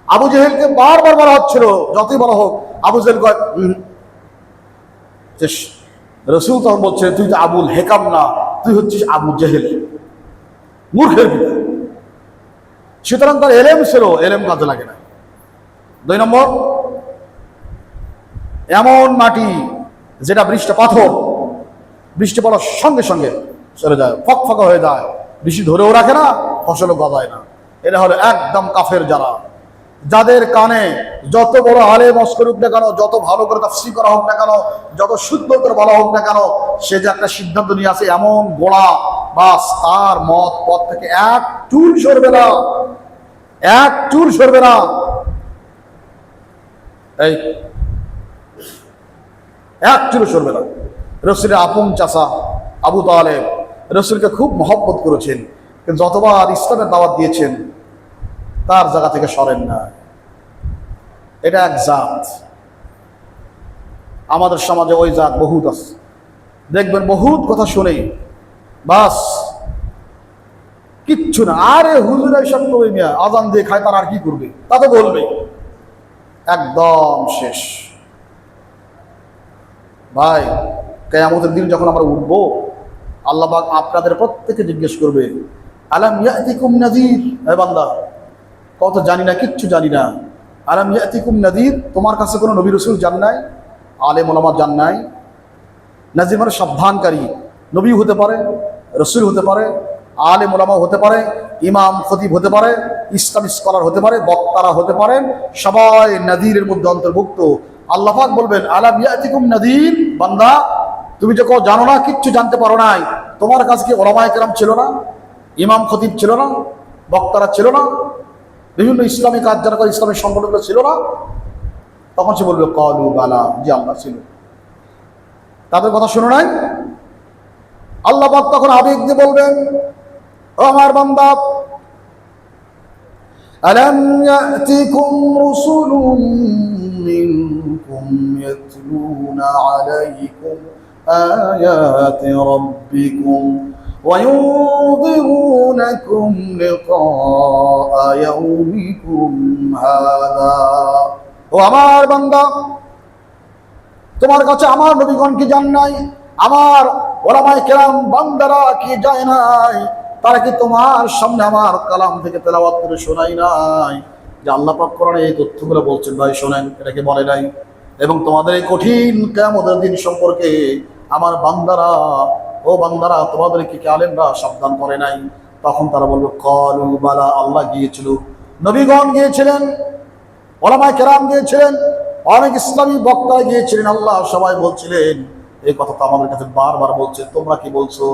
আবু জেহেলকে বারবার বলা হচ্ছিল, যতই বলা হোক, আবু জেহেল কয় রাসূল তখন বলছে তুই তো আবুল হেকাম না, তুই হচ্ছিস আবু জেহেল, মূর্খের পিতা। সুতরাং তার এলেম ছিল, এলেম কাজে লাগে না। 2 নম্বর, এমন মাটি যেটা বৃষ্টি, পাথর, বৃষ্টি পড়ার সঙ্গে সঙ্গে চলে যায়, ফকফকা হয়ে যায়, বৃষ্টি ধরেও রাখে না, ফসলও গজায় না। এটা হলো একদম কাফের যারা, যাদের কানে যত বড় আলেম মস্কর হোক না কেন, যত ভালো করে তাফসীর করা হোক না কেন, যত শুদ্ধ করে বলা হোক না কেন, সে যে একটা সিদ্ধান্ত নিয়ে আসে এমন গোড়া, বাস তার মত পথ থেকে এক চুল সরবে না, এক চুল সরবে না। এই এক চুল সরবে না। রাসূলের আপন চাচা আবু তালেব রাসূলকে খুব মহব্বত করেছেন, কিন্তু যতবার ইসলামের দাওয়াত দিয়েছেন তার জায়গা থেকে সরেন না। এটা এক জাত, আমাদের সমাজে ওই জাত বহুত আছে। দেখবেন বহুত কথা শুনে বাস কিচ্ছু না, আরে হুজুর এইসব করবে মিয়া, আজান দিয়ে খায়, তার আর কি করবে, তা তো বলবে, একদম শেষ। ভাই কিয়ামতের দিন যখন আমরা উঠবো, আল্লাহ পাক আপনাদের প্রত্যেককে জিজ্ঞেস করবে আলাম ইয়াতিকুম নাযীর, হে বান্দা কত জানি না, কিচ্ছু জানি না। আলাম ইয়াতিকুম নাযীর, তোমার কাছে কোনো নবী রাসূল যান নাই, আলেম ওলামা যান নাই? নাযীর মানে সাবধানকারী। নবী হতে পারে, রাসূল হতে পারে, আলেম ওলামা হতে পারে, ইমাম খতিব হতে পারে, ইসলামিক স্কলার হতে পারে, বক্তারা হতে পারেন, সবাই নাযীরের মধ্যে অন্তর্ভুক্ত। আল্লাহ পাক বলবেন আলাম ইয়াতিকুম নাযীর, বান্দা তুমি যে কেউ জানো না, কিচ্ছু জানতে পারো নাই, তোমার কাছে কি ওলামায়ে কেরাম ছিল না, ইমাম খতিব ছিল না, বক্তারা ছিল না, বিভিন্ন ইসলামী কাজ যারা করে, ইসলামের সংগঠনগুলো ছিল না? তখন সে বলবে ক্বালু বালা, জি আল্লাহ ছিল। তাদের কথা শুনো নাই? আল্লাহ পাক তখন আবেগ দিয়ে বলবেন ও আমার বান্দা, আলাম ইয়াতিকুম রাসূলুম মিনকুম ইয়াতলুনা আলাইকুম আয়াতি রাব্বিকুম ওয়া ইউনযিরুনাকুম লিকাআ ইয়াউমিকুম হাযা। ও আমার বান্দা, তোমার কাছে আমার নবীগণ কি যান নাই, আমার ওলামায়ে কেরাম বান্দারা কি যায় নাই, তারা কি তোমার সামনে আমার কালাম থেকে তেলাওয়াত করে শোনাই নাই যে আল্লাহ পাক কোরআনে এই তথ্যগুলো বলছেন? ভাই শোনেন, এটাকে বলে নাই? এবং তোমাদের এই কঠিন কিয়ামতের দিন সম্পর্কে আমার বান্দারা, ও বান্দারা, তোমাদেরকে কি আলেমরা সাবধান করে নাই? তখন তারা বলবে ক্বালু বালা, আল্লাহ গিয়েছিল, নবীগণ গিয়েছিলেন, উলামায়ে কেরাম গিয়েছিলেন, অনেক ইসলামী বক্তা গিয়েছিলেন, আল্লাহ সবাই বলছিলেন। এই কথা তো আমাদের কাছে বারবার বলছে, তোমরা কি বলছো?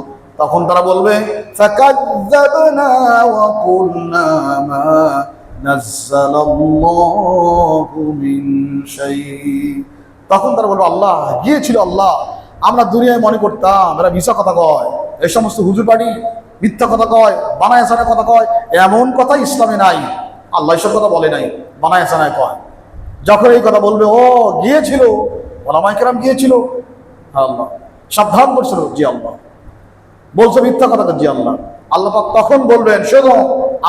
তখন তারা বলবে ফাকাযযাবনা ওয়া কুলনা মা নাযালাল্লাহু মিন শাই। তখন তারা বলবে আল্লাহ গিয়েছিল, আল্লাহ আমরা দুনিয়ায় মনে করতাম এরা মিছা কথা কয়, এই সমস্ত হুজুর বাড়ি মিথ্যা কথা কয়, বানায় সানায় কথা কয়, এমন কথা ইসলামে নাই, আল্লাহ এসব কথা বলে নাই, বানায় সানায় কয়। যখন এই কথা বলবে ও গিয়েছিল, উলামায়ে কেরাম গিয়েছিল, আল্লাহ সাবধান করছিল, জি আল্লাহ বলছো মিথ্যা কথা, জি আল্লাহ। আল্লাহ পাক তখন বলবেন শোনো,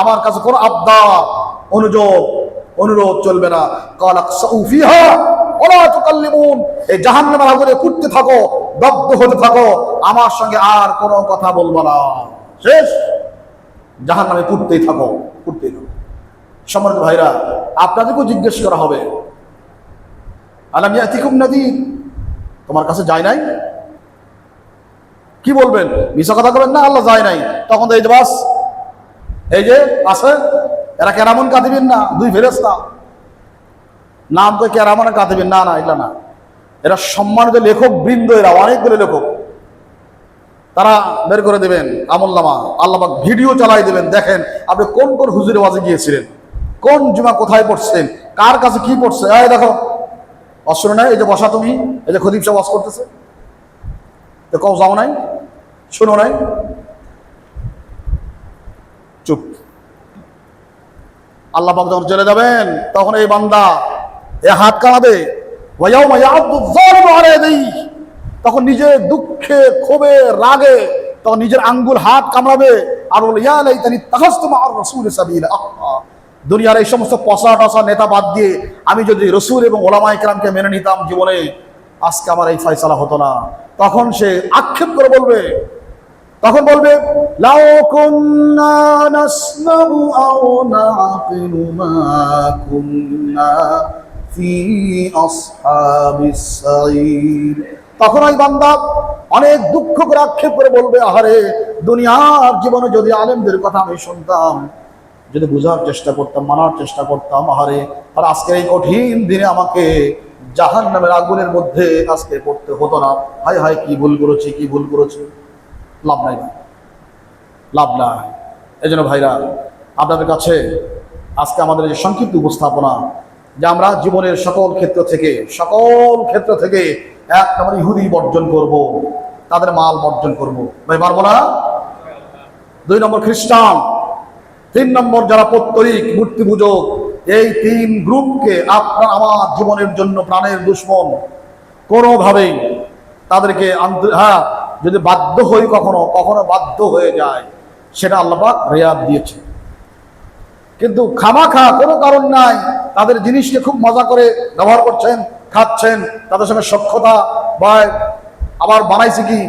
আমার কাছে কোনো আবদার অনুরোধ চলবে না। ক্বালা খসাউ ফিহা ওয়ালা তুকাল্লিমুন, এই জাহান্নামের আগুনে পুড়তে থাকো, দগ্ধ হতে থাকো, আমার সঙ্গে আর কোনো কথা বলবো না, শেষ। জাহান্নামে পুড়তেই থাকো, পুড়তেই থাকো। সম্মানিত ভাইরা, আপনাদেরকেও জিজ্ঞেস করা হবে আলাম ইয়াতিকুম নাযীর, তোমার কাছে যায় নাই? কি বলবেন? মিছা কথা বলবেন না, আল্লাহ যায় নাই। তখন তো এই যে বাস, এই যে আছে, এরা কেরামুন কাতিবিন না, দুই ফেরেশতা, নাম তো কেরামুন কাতিবিন না, না এগুলা না, এরা সম্মানিত লেখক বৃন্দ, এরা অনেকগুলো লেখক। তারা বের করে দেবেন আমলনামা, আল্লাহ পাক ভিডিও চালাই দেবেন, দেখেন আপনি কোন কোন হুজুরে ওয়াজে গিয়েছিলেন, কোন জুমা কোথায় পড়ছেন, কার কাছে কি পড়ছে। এই দেখো অশ্রু নাই, এই যে বসা তুমি, এই যে খতিব সাহেব ওয়াজ করতেছে, তো কও যাও নাই, শোনো নাই, চুপ। আল্লাহ পাক যখন চলে যাবেন তখন এই বান্দা এ হাত কামাবে, ওয়ায়াউমা ইয়া'আদু যালিমু আলা ইয়াদাইহি, তখন নিজের দুঃখে ক্ষোভে রাগে তখন নিজের আঙ্গুল হাত কামড়াবে আর বলে ইয়া লাইতানি ইত্তাখাযতু মা'আর রাসূলি সাবিলা। দুনিয়ার এই সমস্ত পচা টসা নেতা বাদ দিয়ে আমি যদি রসুল এবং ওলামায়ে কেরামকে মেনে নিতাম জীবনে, আজকে আমার এই ফয়সালা হতো না। তখন সে আক্ষেপ করে বলবে, তখন বলবে লাউ কুন্না নাসমাউ আও নাআকিলু মা কুন্না ফি আসহাবিস সাঈর। তখন ওই বান্দা অনেক দুঃখ করে আক্ষেপ করে বলবে আহারে, দুনিয়ার জীবনে যদি আলেমদের কথা আমি শুনতাম, যদি বোঝার চেষ্টা করতাম, মানার চেষ্টা করতাম, আহারে আর আজকের এই কঠিন দিনে আমাকে জাহান্নামের আগুনের মধ্যে আজকে পড়তে হতো না। হায় হায় কি ভুল করেছি, কি ভুল করেছি, লাভ নাই, লাভ নাই। এই জন্য ভাইরা, আপনাদের কাছে আজকে আমাদের যে সংক্ষিপ্ত উপস্থাপনা, যে আমরা জীবনের সকল ক্ষেত্র থেকে এক নম্বর ইহুদি বর্জন করব, তাদের মাল বর্জন করব, ভাই পারবো না? 2 নম্বর খ্রিস্টান, 3 নম্বর যারা পৌত্তলিক মূর্তি পূজক, এই 3 গ্রুপকে আপনার আমার জীবনের জন্য প্রাণের দুশ্মন। কোনোভাবেই তাদেরকে যদি বাধ্য হই, কখনো বাধ্য হয়ে যায়, সেটা আল্লাহ পাক রেয়াত দিয়েছে। কিন্তু খামাখা কোনো কারণ নাই, তাদের জিনিসকে খুব মজা করে ব্যবহার করছেন, খাচ্ছেন, তাদের সঙ্গে সখ্যতা বা আবার বানাইছে কি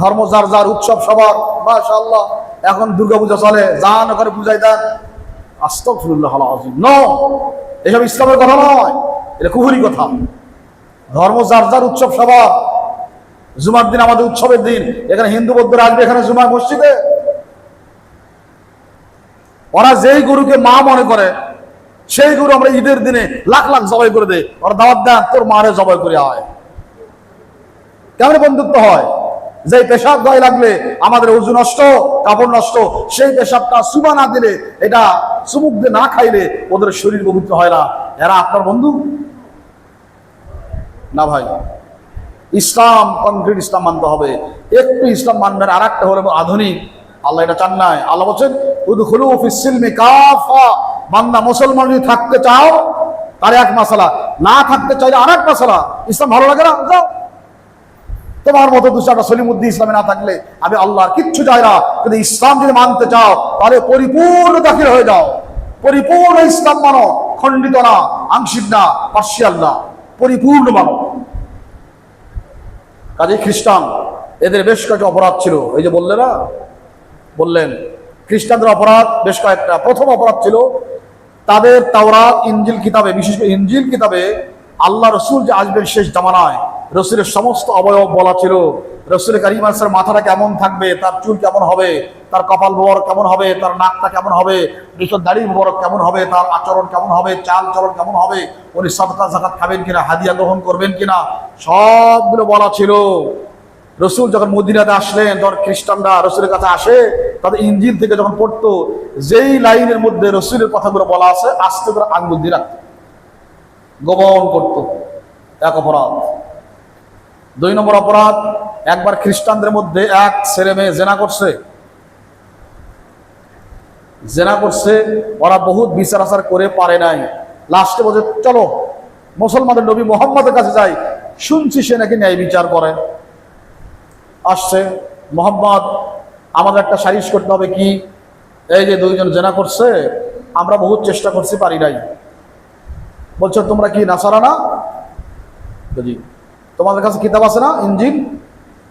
ধর্ম যার যার, উৎসব সবার, মাশাআল্লাহ। এখন দুর্গাপূজা চলে, যান ওখানে পূজায় দেন, আস্তাগফিরুল্লাহ আযীম। নো, এসব ইসলামের কথা নয়, এটা কুফরি কথা। ধর্ম যার যার, উৎসব সবার। জুমার দিন আমাদের উৎসবের দিন, এখানে হিন্দু বৌদ্ধরা আসবে এখানে জুমার মসজিদে, ওরা যেই গরুকে মা মনে করে সেই গরু আমরা ঈদের দিনে লাখ লাখ জবাই করে দেয়, ওরা দাওয়াত দেন তোর মারে জবাই করে আয়। কেমন বন্ধুত্ব হয়? যে পেশাব গায়ে লাগলে আমাদের ওযু নষ্ট, কাপড় নষ্ট, সেই পেশাবটা সুবা না দিলে, এটা চুমুক দিয়ে না খাইলে ওদের শরীর পবিত্র হয় না। এরা আপনার বন্ধু না ভাই। ইসলাম, কনক্রিট ইসলাম মানতে হবে। একটু ইসলাম মানবেন, আর একটা হলো আধুনিক। আল্লাহ এটা চান নাই। আল্লাহ বলছেন উদখুলু ফিস সিলমি কাফা, বান্দা মুসলমান যদি থাকতে চাও তার এক মাসালা, না থাকতে চাইলে আর এক মাসালা। ইসলাম ভালো লাগে না, যাও। তোমার মতো 2-4টা সলিমুদ্দিন ইসলামে না থাকলে আমি আল্লাহর কিচ্ছু চাই না। কিন্তু ইসলাম যদি মানতে চাও তাহলে পরিপূর্ণ দাখিল হয়ে যাও, পরিপূর্ণ ইসলাম মানো, খণ্ডিত না, আংশিক না, পার্সিয়াল না, পরিপূর্ণ মানো। কাজে খ্রিস্টান, এদের বেশ কয়েকটা অপরাধ ছিল। এই যে বললেন খ্রিস্টানদের অপরাধ বেশ কয়েকটা। প্রথম অপরাধ ছিল তাদের তাওরাত ইনজিল কিতাবে, বিশেষ করে ইনজিল কিতাবে আল্লাহ রসুল যে আসবেন শেষ জামানায়, রসুলের সমস্ত অবয়ব বলা ছিল রসুল কারীম সাল্লাল্লাহু আলাইহি ওয়াসাল্লাম মাথাটা কেমন থাকবে, তার চুল কেমন হবে, তার কপাল মোবারক কেমন হবে, তার নাকটা কেমন হবে, নিচের দাড়ি মোবারক কেমন হবে, তার আচরণ কেমন হবে, চাল চলন কেমন হবে, উনি সাদকা যাকাত খাবেন কিনা, হাদিয়া গ্রহণ করবেন কিনা, সবগুলো বলা ছিল। রসুল যখন মদিনাতে আসলেন, তখন খ্রিস্টানরা রসুলের কাছে আসে, তাদের ইঞ্জিল থেকে যখন পড়তো, যেই লাইনের মধ্যে রসুলের কথাগুলো বলা আছে আস্তে করে আঙ্গুল দিয়ে রাখতো, গোপন করতো। এক অপরাধ। 2 নম্বর অপরাধ, একবার খ্রিস্টানদের মধ্যে এক ছেলে মেয়ে জেনা করছে, ওরা বহুত বিচার আচার করে পারে নাই, লাস্টে বলছে চলো মুসলমানদের নবী মুহাম্মদের কাছে যাই, শুনছি সে নাকি ন্যায় বিচার করে। আসছে মোহাম্মদ, আমাদের একটা সালিশ করতে হবে, কি এই যে 2 জন জেনা করছে, আমরা বহুত চেষ্টা করছি পারি নাই। বলছো তোমরা কি নাসারা না? বুঝি তোমাদের কাছে কিতাব আছে না, ইনজিল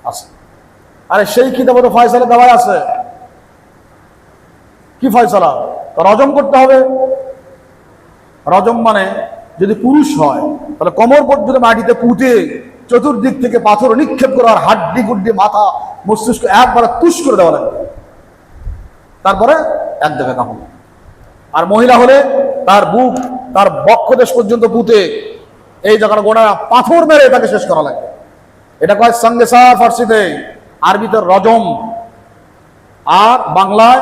আছে। আরে সেই কিতাবে তো ফয়সালা দেওয়া আছে। কি ফয়সালা? রজম করতে হবে। রজম মানে যদি পুরুষ হয় তাহলে কোমর পর্যন্ত মাটিতে পুঁতে চতুর্দিক থেকে পাথর নিক্ষেপ করে আর হাড্ডি গুড্ডি মাথা মস্তিষ্ক একবারে তুষ করে দেওয়া লাগবে, তারপরে এক জায়গায় কাপড়। আর মহিলা হলে তার বুক তার বক্ষদেশ পর্যন্ত পুঁতে এই জায়গাটা গোড়া পাথর মেরে তাকে শেষ করা লাগবে। এটা কয় সঙ্গেসা ফার্সিতে, আরবিতে রজম, আর বাংলায়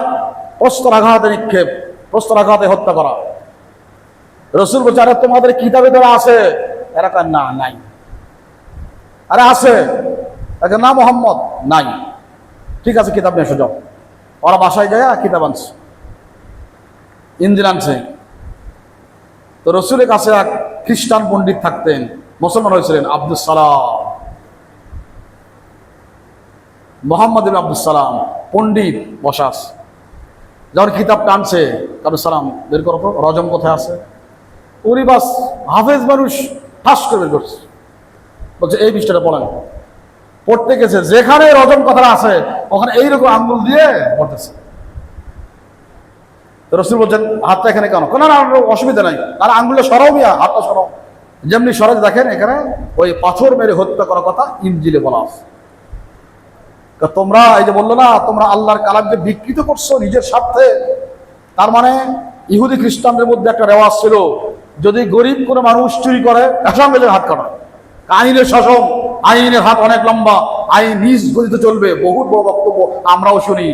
প্রস্তরাঘাতে নিক্ষেপ, প্রস্তরাঘাতে হত্যা করা। রসুল বলছে আরে তোমাদের কিতাবে তারা আছে? এরা কয় না, নাই। আরে আছে, না মোহাম্মদ নাই। ঠিক আছে কিতাব নিয়ে এসে যাও। ওরা বাসায় যায় কিতাব আনছে, ইনজিল আনছে। তো রসুলের কাছে এক খ্রিস্টান পণ্ডিত থাকতেন, মুসলমান হয়েছিলেন, আব্দুস সালাম, মোহাম্মদ ইবনে আব্দুস সালাম পণ্ডিত বসাস। যখন কিতাবটা আনছে, আব্দুস সালাম বের করো তো, রজম কোথায় আছে? উনি বাস হাফেজ মানুষ, ঠাস করে বের করছে, বলছে এই পৃষ্ঠাটা পড়েন। পড়তে গেছে, যেখানে রজম কথাটা আছে ওখানে এইরকম আঙ্গুল দিয়ে পড়তেছে। রসুল বলছেন হাতটা এখানে কেন? না না অসুবিধা নাই, আর আঙ্গুলটা সরাও মিয়া, হাতটা সরাও। যেমনি সরাজ দেখেন এখানে ওই পাথর মেরে হত্যা করার কথা ইনজিলে বলা আছে। তোমরা এই যে বললো না, তোমরা আল্লাহর কালামকে বিকৃত করছো নিজের স্বার্থে। তার মানে ইহুদি খ্রিস্টানদের মধ্যে একটা রেওয়াজ ছিল, যদি গরিব কোনো মানুষ চুরি করে আসামিদের হাত কাটা। আইনের শাসন, আইনের হাত অনেক লম্বা, আইন নিজ গতিতে চলবে, বহুত বড় বক্তব্য আমরাও শুনি।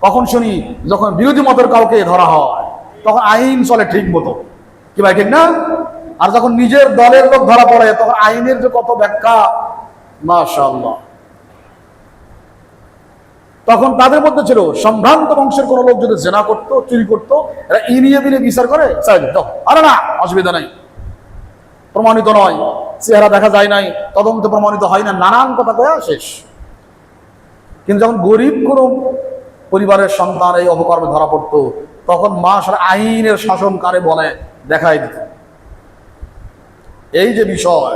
কখন শুনি? যখন বিরোধী মতের কাউকে ধরা হয় তখন আইন চলে ঠিক মতো, কি ভাই ঠিক না? আর যখন নিজের দলের লোক ধরা পড়ে তখন আইনের যে কত ব্যাখ্যা, মাশাআল্লাহ। তখন তাদের মধ্যে ছিল সম্ভ্রান্ত বংশের কোন লোক যদি জেনা করতো, চুরি করতো, এরা ইনিয়ে বিনে বিচার করে, আরে না অসুবিধা নাই, প্রমাণিত নয়, চেহারা দেখা যায় নাই, তদন্ত প্রমাণিত হয় না, নানান কথা কয়া শেষ। কিন্তু যখন গরিব কোন পরিবারের সন্তান এই অপকর্মে ধরা পড়তো তখন আইনের শাসন কারে বলে দেখাই দিত। এই যে বিষয়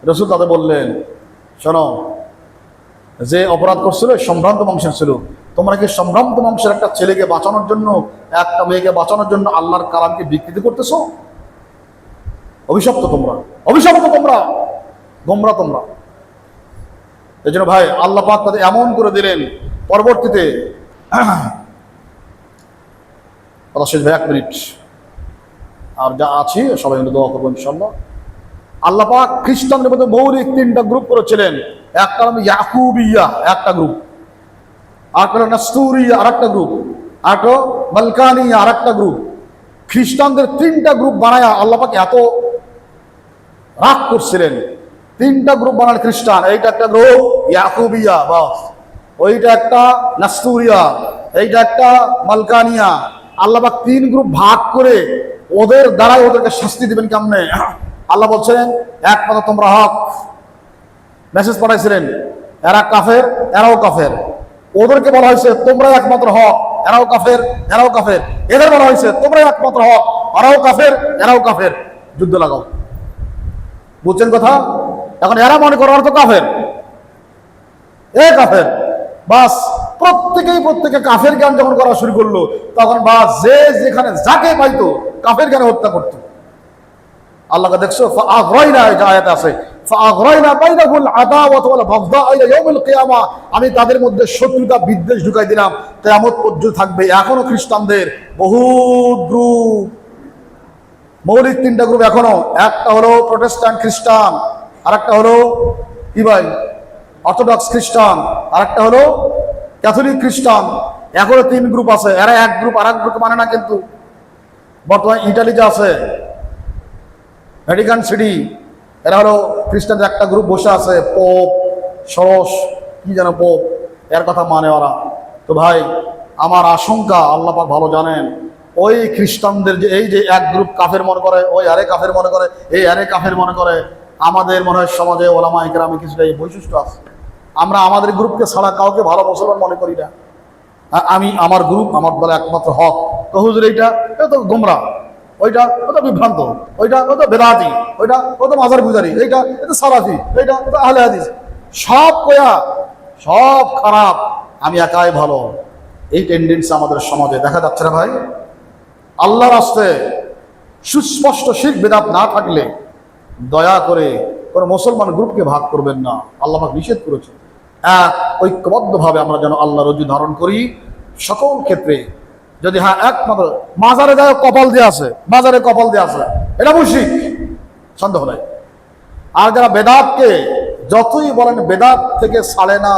রসুল তাদের বললেন, শোনো, যে অপরাধ করছিল সম্ভ্রান্ত বংশের ছিল, তোমরা কি সম্ভ্রান্ত বংশের একটা ছেলেকে বাঁচানোর জন্য, একটা মেয়েকে বাঁচানোর জন্য আল্লাহর কালামকে বিকৃতি করতেছো? অভিশপ্ত তোমরা, অভিশপ্ত তোমরা, গোমরা তোমরা। এই জন্য ভাই আল্লাহ পাক তাদের এমন করে দিলেন, পরবর্তীতে শেষ ভাই 1 মিনিট আর যা আছি সবাই মিলে দোয়া করবো ইনশাআল্লাহ। আল্লাহ পাক খ্রিস্টানদের মধ্যে মৌলিক 3টা গ্রুপ করেছিলেন। একটা হলো ইয়াকুবিয়া, একটা গ্রুপ, আর একটা নাস্তুরিয়া, আর একটা গ্রুপ, আর একটা বালকানিয়া, আর একটা গ্রুপ। খ্রিস্টানদের 3টা গ্রুপ বানায়া আল্লাহ পাক এত রাগ করছিলেন। 3টা গ্রুপ বানাল খ্রিস্টান, এইটা একটা গ্রুপ ইয়াকুবিয়া বাস, ওইটা একটা নাস্তুরিয়া, এইটা একটা মালকানিয়া। আল্লাহ পাক 3 গ্রুপ ভাগ করে ওদের দ্বারাই ওদেরকে শাস্তি দিবেন কেমনে? আল্লাহ বলছেন একমাত্র তোমরা হক। মেসেজ পাঠাইছিলেন, এরা কাফের, এরাও কাফের। ওদেরকে বলা হয়েছে তোমরা একমাত্র হক, এরাও কাফের, এরাও কাফের। এদের বলা হয়েছে তোমরা একমাত্র হক, এরাও কাফের, এরাও কাফের, যুদ্ধ লাগাও। বুঝছেন কথা? এখন এরা মনে করো তো কাফের, এ কাফের, বাস প্রত্যেকে কাফের জ্ঞান যখন করা শুরু করলো তখন বাস যে যেখানে যাকে পাইতো কাফের জ্ঞানে হত্যা করতো। আল্লাহকে দেখছো, আয়াতে আছে ফাআগরাইনা বাইনাহুল আদাওয়াত ওয়াল বাগদা ইলা ইয়াউমিল কিয়ামা, আমি তাদের মধ্যে শত্রুতা বিদ্বেষ ঢুকাই দিলাম, কিয়ামত পর্যন্ত থাকবে। এখনো খ্রিস্টানদের বহুত গ্রুপ, মৌলিক তিনটা গ্রুপ এখনো। একটা হলো প্রোটেস্ট্যান্ট খ্রিস্টান, আর একটা হলো কি ভাই অর্থোডক্স খ্রিস্টান, আর একটা হলো ক্যাথলিক খ্রিস্টান। এখনো তিন গ্রুপ আছে। এরা এক গ্রুপ আর এক গ্রুপ মানে না, কিন্তু বর্তমানে ইটালিতে আছে ভ্যাটিকান সিটি, এরা হলো খ্রিস্টানদের একটা গ্রুপ বসে আছে, পোপ সরস কি যেন পোপ, এর কথা মানে ওরা। তো ভাই আমার আশঙ্কা, আল্লাহ পাক ভালো জানেন, ওই খ্রিস্টানদের যে এই যে এক গ্রুপ কাফের মনে করে, ওই আরে কাফের মনে করে, এই আরে কাফের মনে করে, আমাদের মনে হয় সমাজে ওলামা ইকরামে কিছুটা এই বৈশিষ্ট্য আছে। আমরা আমাদের গ্রুপকে ছাড়া কাউকে ভালো মুসলমান মনে করি না। আমি আমার গ্রুপ আমার বলে একমাত্র হক। তো হুজুর এইটা তো গোমরা, ওইটা ও তো বিভ্রান্ত, ওইটা ও তো বেদাতি, ওইটা ও তো মাজার গুজারি, এইটা তো সালাফি, এইটা তো আহলে হাদিস। সব কোয়া সব খারাপ, আমি একাই ভালো, এই টেন্ডেন্সি আমাদের সমাজে দেখা যাচ্ছে না ভাই। আল্লাহর রাস্তে সুস্পষ্ট শিরক বিদআত না থাকলে দয়া করে কোনো মুসলমান গ্রুপকে ভাগ করবেন না, আল্লাহ পাক নিষেধ করেছে। এক ঐক্যবদ্ধভাবে আমরা যেন আল্লাহ রজ্জু ধারণ করি সকল ক্ষেত্রে। যদি হ্যাঁ একমাত্র মাজারে যায় কপাল দিয়ে আছে, মাজারে কপাল দিয়ে আছে, এটা মুশরিক, সন্দেহ নাই। আর যারা বেদাতকে যতই বলেন বেদাত থেকে সালে না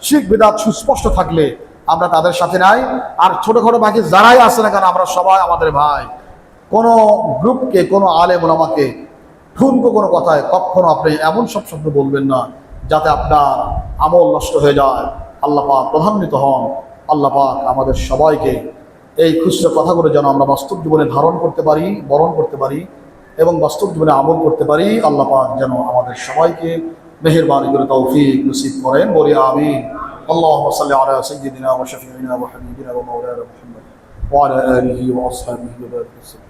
শিরক বিদআত সুস্পষ্ট থাকলে আমরা তাদের সাথে নাই। আর ছোটখাটো বাকি যারাই আছে না কেন আমরা সবাই আমাদের ভাই। কোনো গ্রুপকে কোনো আলেম ওলামাকে ঠুনকো কোনো কথায় কখনো আপনি এমন সব শব্দ বলবেন না যাতে আপনার আমল নষ্ট হয়ে যায়। আল্লাহ পাক প্রধান্বিত হন। আল্লাহ পাক আমাদের সবাইকে এই খুচরো কথাগুলো যেন আমরা বাস্তব জীবনে ধারণ করতে পারি, বরণ করতে পারি এবং বাস্তব জীবনে আমল করতে পারি। আল্লাহ পাক যেন আমাদের সবাইকে মেহেরবানি করে তৌফিক নসিব করেন, বলি আমিন। আল্লাহুম্মা সাল্লি আলা সাইয়্যিদিনা ওয়া শাফিঈনা ওয়া হাবিবিনা ওয়া মাওলানা মুহাম্মদ ওয়া আলা আলিহি ওয়া আসহাবিহি ওয়া বারিক ওয়াসাল্লাম।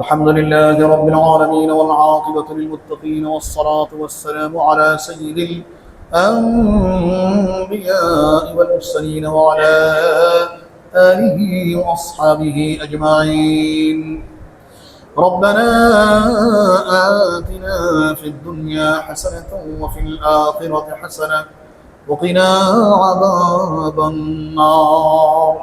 الحمد لله رب العالمين والعاقبة للمتقين والصلاة والسلام على سيد الأنبياء والمرسلين وعلى آله وأصحابه أجمعين. ربنا آتنا في الدنيا حسنة وفي الآخرة حسنة وقنا عذاب النار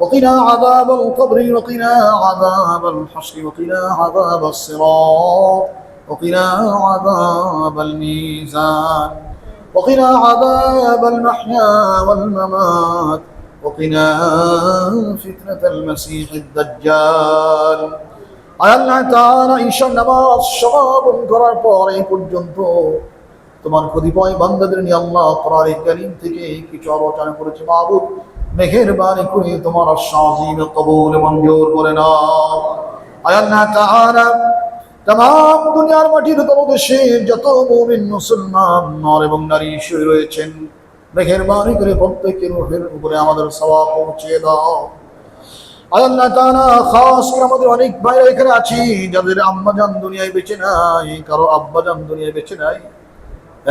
وقنا عذاب القبر وقنا عذاب الحشر وقنا عذاب الصراط وقنا عذاب الميزان وقنا عذاب المحيا والممات وقنا فتنة المسيح الدجال. আল্লাহ তাআলা ঈশার নামাজ সমাপন করার পর এই পর্যন্ত তোমার কতিপয় বান্দাদের নিয়ে আল্লাহ কোরআন কারীম থেকে কিছু আলোচনা করেছে। মাবুদ মেহেরবানি করে তোমার শাযীম কবুল মঞ্জুর করে নাও। আল্লাহ তাআলা तमाम দুনিয়ার মাটির তলদেশে যত মুমিন মুসলমান নর এবং নারী শুয়ে রয়েছেন, মেহেরবানি করে প্রত্যেকের রূহের উপরে আমাদের সওয়াব পৌঁছে দাও। আল্লাহ তাআলা খাস করে আমাদের অনেক ভাইরা এখানে আছি যাদের আম্মাজান দুনিয়ায় বেঁচে নাই, কারো আব্বাজান দুনিয়ায় বেঁচে নাই।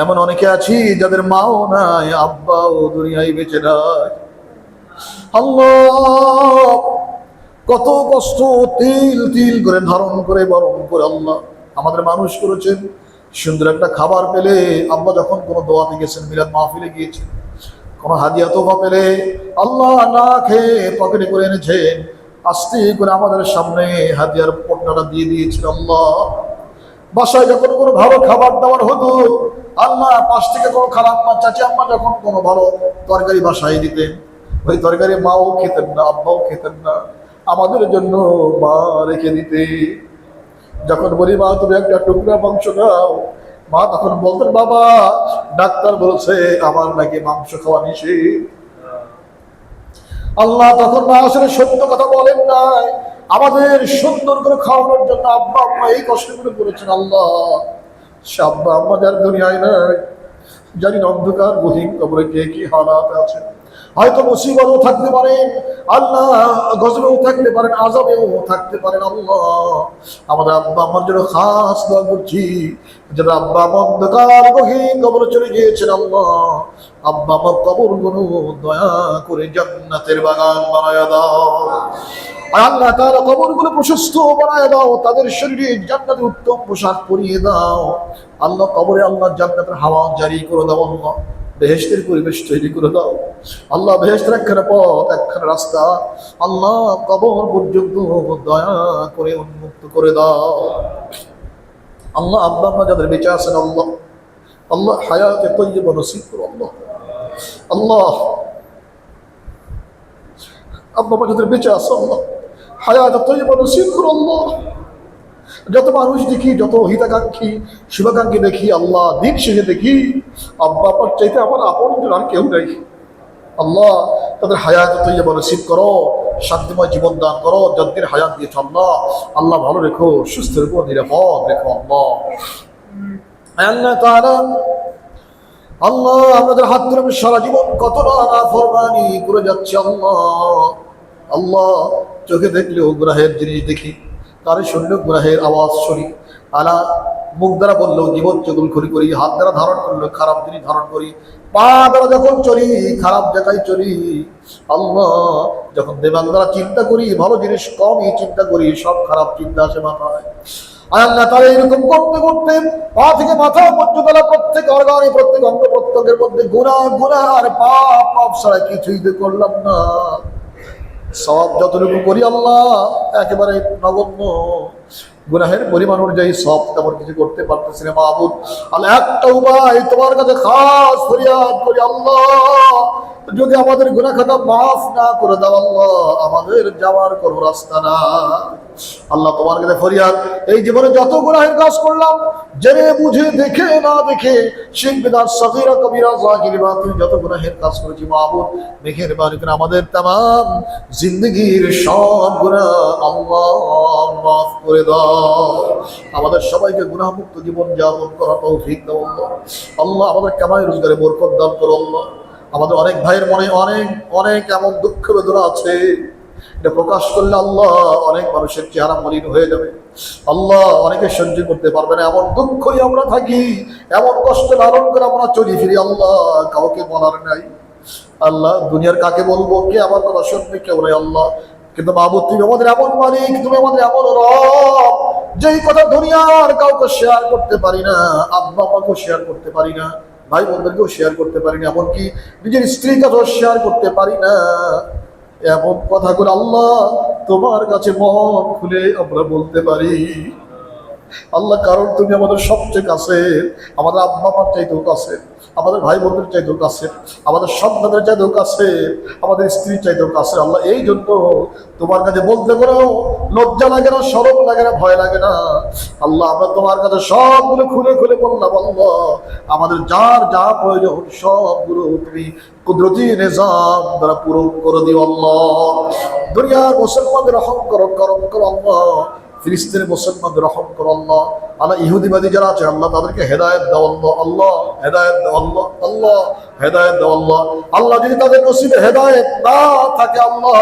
এমন অনেকে আছি যাদের মাও নাই, আব্বাও দুনিয়ায় বেঁচে নাই। আল্লাহ কত কষ্ট তিল তিল করে ধারণ করে বরণ করে আল্লাহ আমাদের মানুষ করেছেন। সুন্দর একটা খাবার পেলে আব্বা যখন কোনো দোয়াতে গেছেন, মিলাদ মাহফিলে গিয়েছেন, কোনো হাদিয়া তোফা পেলে আল্লাহ না খেয়ে পকেটে করে এনেছেন, আস্তে করে আমাদের সামনে হাদিয়ার পটনাটা দিয়ে দিয়েছেন। আল্লাহ বাসায় যখন কোনো ভালো খাবার দাবার হতো, আল্লাহ পাশ থেকে কোনো খারাপ মা চাচি আম্মা যখন কোনো ভালো তরকারি বাসায় দিতেন, ওই তরকারি মাও খেতেন না, আব্বাও খেতেন না, আমাদের জন্য মা রেখে দিতে। যখন বলি মা তুমি একটা টুকরা মাংস খাও, মা তখন বলতেন বাবা ডাক্তার বলছে আমার নাকি মাংস খাওয়া নিষেধ। আল্লাহ তখন মা আসলে সত্য কথা বলেন নাই, আমাদের সুন্দর করে খাওয়ানোর জন্য আব্বা আম্মা এই কষ্ট করে করেছেন। আল্লাহ সে আব্বা আম্মা যার দুনিয়ায় নাই, জানি অন্ধকার গহীন কবরে কে কি হালাত আছে। হয়তো মুসিবতও থাকতে পারে, আল্লাহ গজবেও থাকতে পারেন, আযাবেও থাকতে পারেন। আল্লাহ আমাদের আব্বা আম্মার জন্য খাস দোয়া করছি, যারা আব্বা আম্মা অন্ধকার গহীন কবরে চলে গিয়েছেন। আল্লাহ আব্বা আম্মার কবরগুলো দয়া করে জান্নাতের বাগান বানায়া দাও। আর আল্লাহ তাআলা কবরগুলো প্রশস্ত বানায় দাও, তাদের শরীরে জান্নাতের উত্তম পোশাক পরিয়ে দাও। আল্লাহ কবরে আল্লাহ জান্নাতের হাওয়া জারি করে দাও, আল্লাহ বেহেশতের পরিবেশ তৈরি করে দাও। আল্লাহ বেহেশতের একখানা পথ, একখানা রাস্তা আল্লাহ কবর পর্যন্ত দয়া করে উন্মুক্ত করে দাও। আল্লাহ আব্বা আম্মা যাদের বেঁচে আছেন আল্লাহ, আল্লাহ হায়াতে তৈয়বা নসিব করো আল্লাহ। আল্লাহ আব্বা আম্মা যাদের বেঁচে আছে আল্লাহ হায়াতে তৈয়বা নসিব করো আল্লাহ। যত মানুষ দেখি, যত হিতাকাঙ্ক্ষী শুভাকাঙ্ক্ষী দেখি আল্লাহ, দিন শেষে দেখি আব্বা আব্বার চাইতে আমার আপন আর কেউ নাই। আল্লাহ তাদের হায়াত তৈয়বা নসিব করো, শান্তিময় জীবন দান করো, যদ্দিন হায়াত দিয়েছ আল্লাহ, আল্লাহ ভালো রেখো, সুস্থ রেখো, নিরাপদ রেখো আল্লাহ। আল্লাহ তাআলা আল্লাহ আমাদের হাত ধরে আমি সারা জীবন কত নাফরমানি করে যাচ্ছি আল্লাহ। আল্লাহ চোখে দেখলেও গুনাহের জিনিস দেখি, কারে শুনলেও গুনাহের আওয়াজ শুনি, আলা মুখ দ্বারা বললেও জীবন চুগলখড়ি করি, হাত দ্বারা ধারণ করলেও খারাপ জিনিস ধারণ করি, পা দ্বারা যখন চলি খারাপ জায়গায় চলি আল্লাহ, যখন দেমাগ দ্বারা চিন্তা করি ভালো জিনিস কমই চিন্তা করি, সব খারাপ চিন্তা আসে মাথায়। আল্লাহ তাআলা এরকম করতে করতে পা থেকে মাথা পর্যন্ত প্রত্যেক অর্গানে, প্রত্যেক অঙ্গ প্রত্যঙ্গের মধ্যে গুনাহ আর পাপ ছাড়া কিছুই তো করলাম না। সব যতটুকু করি আল্লাহ একেবারে নগণ্য, গুনাহের পরিমাণ অনুযায়ী সব তেমন কিছু করতে পারতেছি না মাহবুব। আল্লাহ একটা উপায় তোমার কাছে খাস ফরিয়াদ করি আল্লাহ, যদি আমাদের গুনাহ খাতা মাফ না করে দাও আল্লাহ, আমাদের যাওয়ার কোনো রাস্তা না। আল্লাহ তোমার কাছে ফরিয়াদ, এই জীবনে যত গুনাহের কাজ করলাম জেনে বুঝে দেখে না দেখে, শিরক বিদআত সগীরা কবিরা যাহির বাতিল যত গুনাহের কাজ করেছি মাহবুব, মেহেরবানি করে আমাদের तमाम জিন্দেগীর সব গুনাহ আল্লাহ মাফ করে দাও। আমাদের সবাইকে গুনাহমুক্ত জীবন যাপন করার তৌফিক দাও আল্লাহ। আল্লাহ আমাদের কামাই রোজগারে বরকত দান করো আল্লাহ। আমাদের অনেক ভাইয়ের মনে অনেক অনেক এমন দুঃখ বেদনা আছে, এটা প্রকাশ করলে আল্লাহ অনেক মানুষের চেহারা মলিন হয়ে যাবে আল্লাহ, অনেকে সহ্য করতে পারবে না। এমন দুঃখই আমরা থাকি, এমন কষ্ট লালন করে আমরা চলি ফিরি আল্লাহ, কাউকে বলার নাই আল্লাহ। দুনিয়ার কাকে বলবো, কে আমার কথা শুনবে, কেউ নাই আল্লাহ। কিন্তু মাহবুব তুমি আমাদের এমন মালিক, তুমি আমাদের এমন রব, যেই কথা দুনিয়ার কাউকে শেয়ার করতে পারি না, আব্বা আম্মাকেও শেয়ার করতে পারি না, ভাই বোনদেরকেও শেয়ার করতে পারি না, এমনকি নিজের স্ত্রীর কাছেও শেয়ার করতে পারি না। এমন কথাগুলো আল্লাহ তোমার কাছে মন খুলে আমরা বলতে পারি আল্লাহ, কারণ তুমি আমাদের সবচেয়ে কাছে, আমাদের আব্বা মার চাইতেও কাছে, আমাদের ভাই বোনদের চাইতেও কাছে, আমাদের সন্তানদের চাইতেও কাছে, আমাদের স্ত্রীর চাইতেও কাছে আল্লাহ। এই জন্য তোমার কাছে বলতে কোনো লজ্জা লাগে না, শরম লাগে না, ভয় লাগে না আল্লাহ। আমরা তোমার কাছে সবগুলো খুলে খুলে বললাম আল্লাহ, আমাদের যার যা প্রয়োজন সবগুলো তুমি কুদরতি নিজাম দ্বারা পূরণ করে দিও আল্লাহ। দুনিয়ার মুসলমানদের রহম করো, করম করো আল্লাহ। ফিলিস্তিনের মুসলমানদের রহম করো আল্লাহ। আল্লাহ ইহুদিবাদী যারা আছে আল্লাহ তাদেরকে হেদায়েত দাও আল্লাহ, আল্লাহ হেদায়েত দাও আল্লাহ, আল্লাহ হেদায়েত দাও আল্লাহ। আল্লাহ যদি তাদের নসিবে হেদায়েত না থাকে আল্লাহ,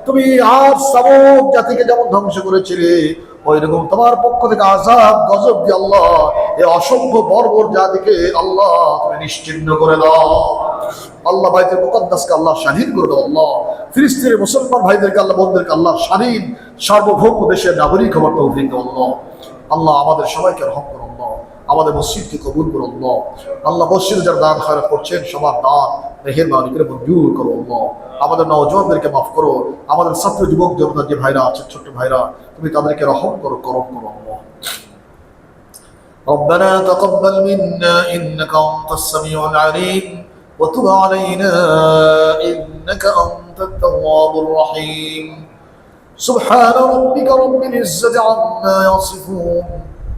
তুমি আর সামুদ জাতিকে যেমন ধ্বংস করেছিলে ওই রকম তোমার পক্ষ থেকে আযাব গজব দিয়ে আল্লাহ এই অসংখ্য বর্বর জাতিকে আল্লাহ তুমি নিশ্চিহ্ন করে দাও আল্লাহ। বাইতুল মুকাদ্দাসকে আল্লাহ স্বাধীন করে দাও আল্লাহ। ফিলিস্তিনের মুসলমান ভাইদেরকে আল্লাহ, বোনদেরকে আল্লাহ স্বাধীন সার্বভৌম দেশের নাগরিক হওয়ার তৌফিক দাও আল্লাহ। আল্লাহ আমাদের সবাইকে রহম করো আল্লাহ, আমাদের মসজিদকে কবুল করো আল্লাহ। আল্লাহ মসজিদে যারা দান খয়রাত করছেন সবার দান মেহেরবানি করে মঞ্জুর করো আল্লাহ। আমাদের নওজওয়ানদেরকে মাফ করো, আমাদের ছাত্র যুবক জনতা যে ভাইরা আছে, ছোট্ট ভাইরা, তুমি তাদেরকে রহম করো, করম করো আল্লাহ। ربنا تقبل منا إنك أنت السميع العليم وتب علينا إنك أنت التواب الرحيم سبحان ربك رب العزة عما يصفون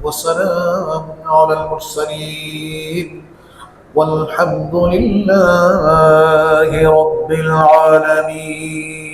وسلام على المرسلين والحمد لله رب العالمين.